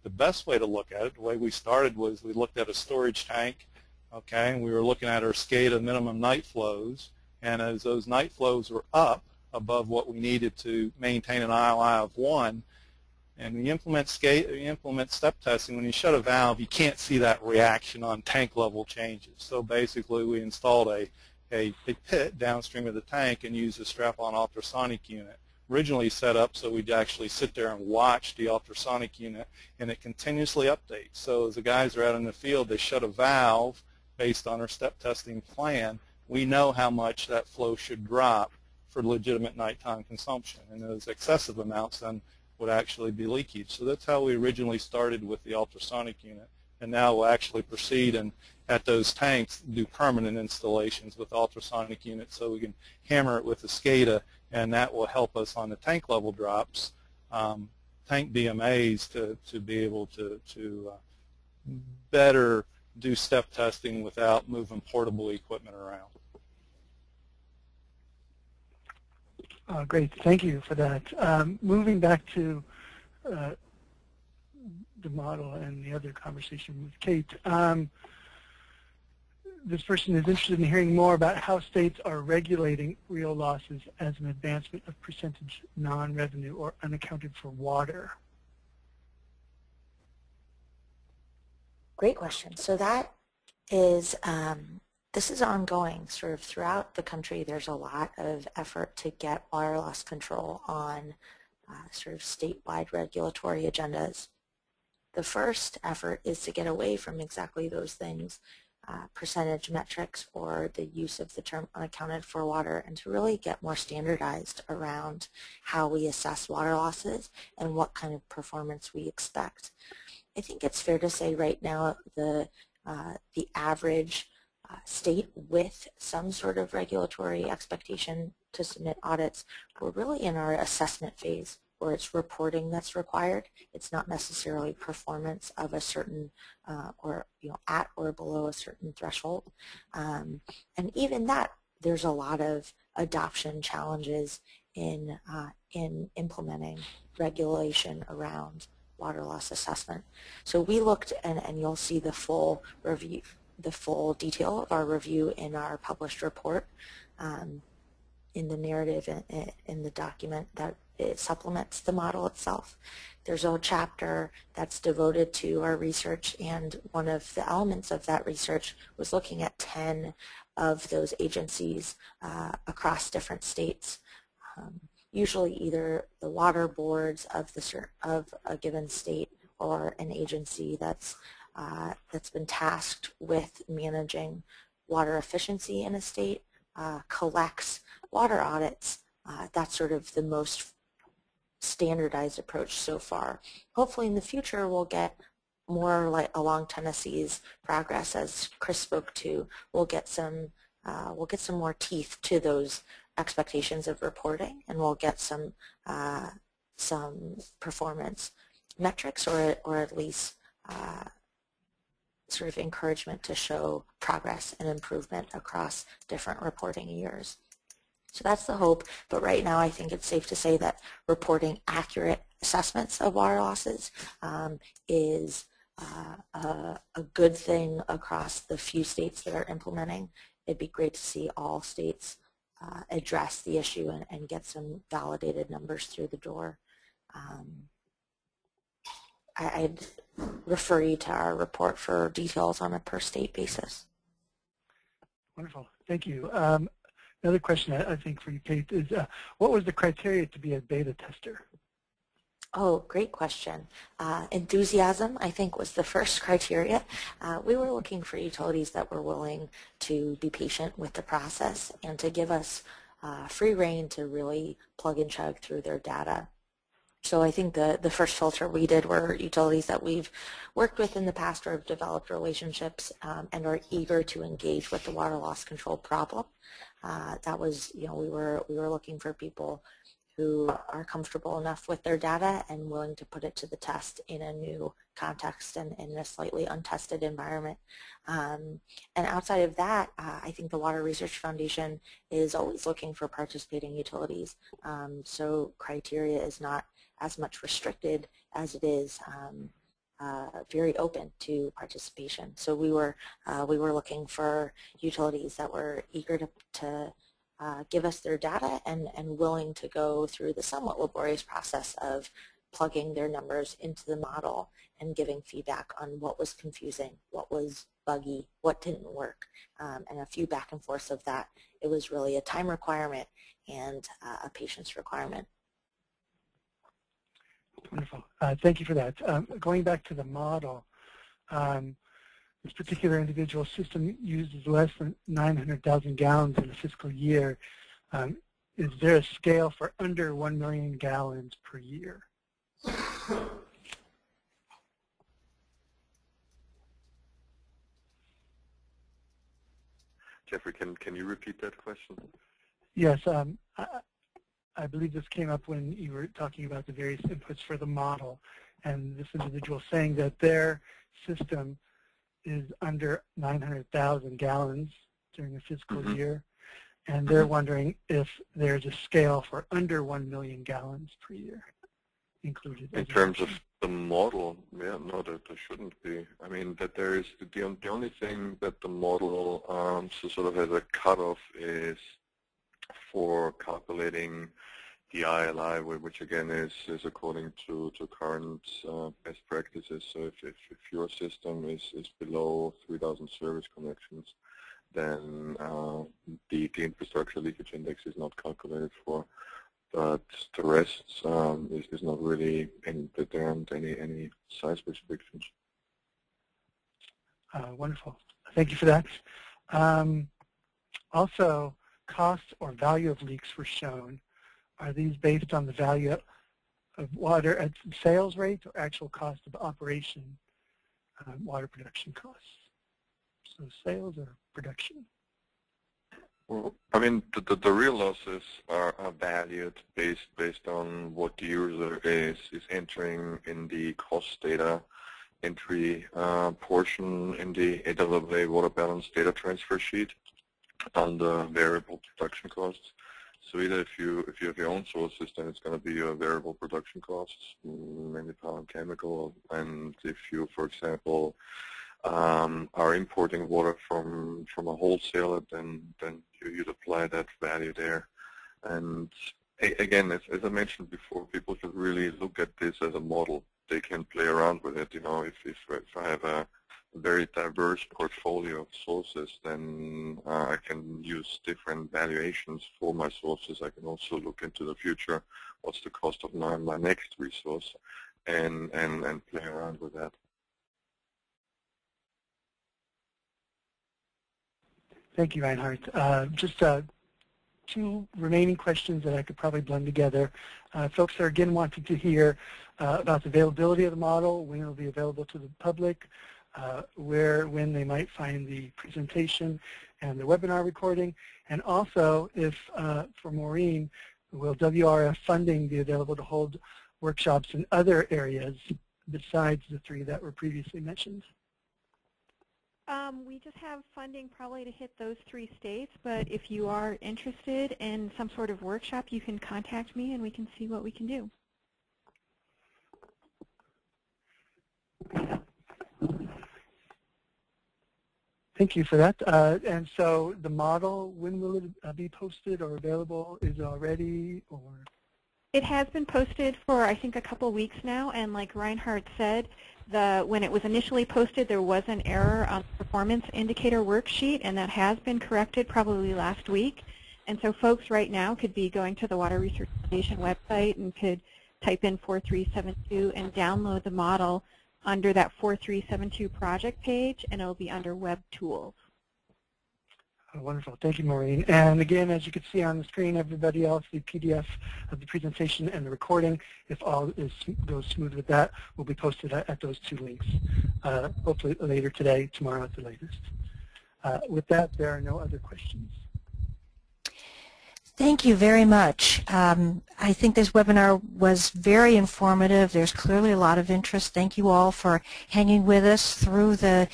the best way to look at it, the way we started was we looked at a storage tank, okay, and we were looking at our SCADA minimum night flows, and as those night flows were up above what we needed to maintain an ILI of 1, and we implement step testing, when you shut a valve, you can't see that reaction on tank level changes. So basically we installed a pit downstream of the tank and used a strap-on ultrasonic unit. Originally set up so we'd actually sit there and watch the ultrasonic unit, and it continuously updates. So as the guys are out in the field, they shut a valve based on our step testing plan. We know how much that flow should drop for legitimate nighttime consumption, and those excessive amounts then would actually be leakage. So that's how we originally started with the ultrasonic unit, and now we'll actually proceed and at those tanks do permanent installations with ultrasonic units so we can hammer it with the SCADA, and that will help us on the tank level drops, tank DMAs to be able to better do step testing without moving portable equipment around. Great, thank you for that. Moving back to the model and the other conversation with Kate, this person is interested in hearing more about how states are regulating real losses as an advancement of percentage non-revenue or unaccounted for water. Great question. So that is, this is ongoing sort of throughout the country. There's a lot of effort to get water loss control on sort of statewide regulatory agendas. The first effort is to get away from exactly those things, percentage metrics or the use of the term unaccounted for water, and to really get more standardized around how we assess water losses and what kind of performance we expect. I think it's fair to say right now the average state with some sort of regulatory expectation to submit audits, we're really in our assessment phase where it's reporting that's required. It's not necessarily performance of a certain or at or below a certain threshold. And even that, there's a lot of adoption challenges in implementing regulation around water loss assessment. So we looked, and you'll see the full review, the full detail of our review in our published report, in the narrative in the document that it supplements the model itself. There's a chapter that's devoted to our research, and one of the elements of that research was looking at 10 of those agencies across different states. Usually either the water boards of a given state or an agency that's been tasked with managing water efficiency in a state, collects water audits. That's sort of the most standardized approach so far. Hopefully in the future we'll get more like along Tennessee's progress, as Chris spoke to. We'll get some more teeth to those expectations of reporting, and we'll get some performance metrics, or at least sort of encouragement to show progress and improvement across different reporting years. So that's the hope, but right now I think it's safe to say that reporting accurate assessments of water losses is a good thing across the few states that are implementing. It'd be great to see all states address the issue and get some validated numbers through the door. I'd refer you to our report for details on a per state basis. Wonderful, thank you. Another question I think for you, Kate, is what was the criteria to be a beta tester? Oh, great question. Enthusiasm, I think, was the first criteria. We were looking for utilities that were willing to be patient with the process and to give us free rein to really plug and chug through their data. So I think the first filter we did were utilities that we've worked with in the past or have developed relationships and are eager to engage with the water loss control problem. That was, we were looking for people who are comfortable enough with their data and willing to put it to the test in a new context and in a slightly untested environment. And outside of that, I think the Water Research Foundation is always looking for participating utilities. So criteria is not as much restricted as it is very open to participation. So we were looking for utilities that were eager to give us their data and willing to go through the somewhat laborious process of plugging their numbers into the model and giving feedback on what was confusing, what was buggy, what didn't work, and a few back and forths of that. It was really a time requirement and a patience requirement. Wonderful. Thank you for that. Going back to the model, this particular individual system uses less than 900,000 gallons in a fiscal year. Is there a scale for under 1 million gallons per year? Jeffrey, can you repeat that question? Yes. I believe this came up when you were talking about the various inputs for the model, and this individual saying that their system is under 900,000 gallons during a fiscal year, and they're wondering if there's a scale for under 1 million gallons per year included. In terms of the model, yeah, no, there shouldn't be. I mean, that there is the only thing that the model sort of has a cutoff is for calculating the ILI, which again is according to current best practices. So if your system is below 3,000 service connections, then the infrastructure leakage index is not calculated for. But the rest is not really there aren't any size restrictions. Wonderful. Thank you for that. Also, cost or value of leaks were shown. Are these based on the value of water at sales rate or actual cost of operation, water production costs? So sales or production? Well, I mean, the real losses are valued based on what the user is entering in the cost data entry portion in the AWA water balance data transfer sheet on the variable production costs. So either if you have your own sources, then it's going to be your variable production costs, mainly power and chemical. And if you, for example, are importing water from a wholesaler, then you'd apply that value there. And again, as I mentioned before, people should really look at this as a model. They can play around with it. You know, if I have a very diverse portfolio of sources, then I can use different valuations for my sources. I can also look into the future, what's the cost of my next resource, and play around with that. Thank you, Reinhard. Just two remaining questions that I could probably blend together. Folks are again wanting to hear about the availability of the model, when it will be available to the public, when they might find the presentation and the webinar recording, and also if, for Maureen, will WRF funding be available to hold workshops in other areas besides the three that were previously mentioned? We just have funding probably to hit those 3 states, but if you are interested in some sort of workshop, you can contact me and we can see what we can do. Thank you for that. And so the model, when will it be posted or available? Is it already, or? It has been posted for, I think, a couple weeks now, and like Reinhard said, when it was initially posted, there was an error on the performance indicator worksheet, and that has been corrected probably last week. And so folks right now could be going to the Water Research Foundation website and could type in 4372 and download the model under that 4372 project page, and it'll be under Web Tools. Oh, wonderful. Thank you, Maureen. And again, as you can see on the screen, everybody else, the PDF of the presentation and the recording, if all goes smooth with that, will be posted at those two links, hopefully later today, tomorrow at the latest. With that, there are no other questions. Thank you very much. I think this webinar was very informative. There's clearly a lot of interest. Thank you all for hanging with us through the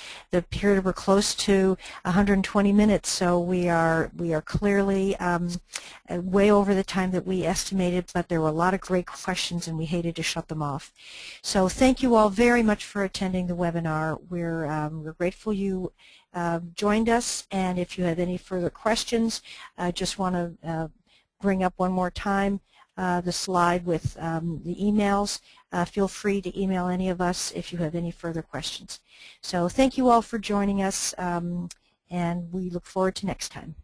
period. We're close to 120 minutes, so we are clearly way over the time that we estimated, but there were a lot of great questions and we hated to shut them off. So thank you all very much for attending the webinar. We're grateful you joined us, and if you have any further questions, I just want to bring up one more time the slide with the emails. Feel free to email any of us if you have any further questions. So thank you all for joining us, and we look forward to next time.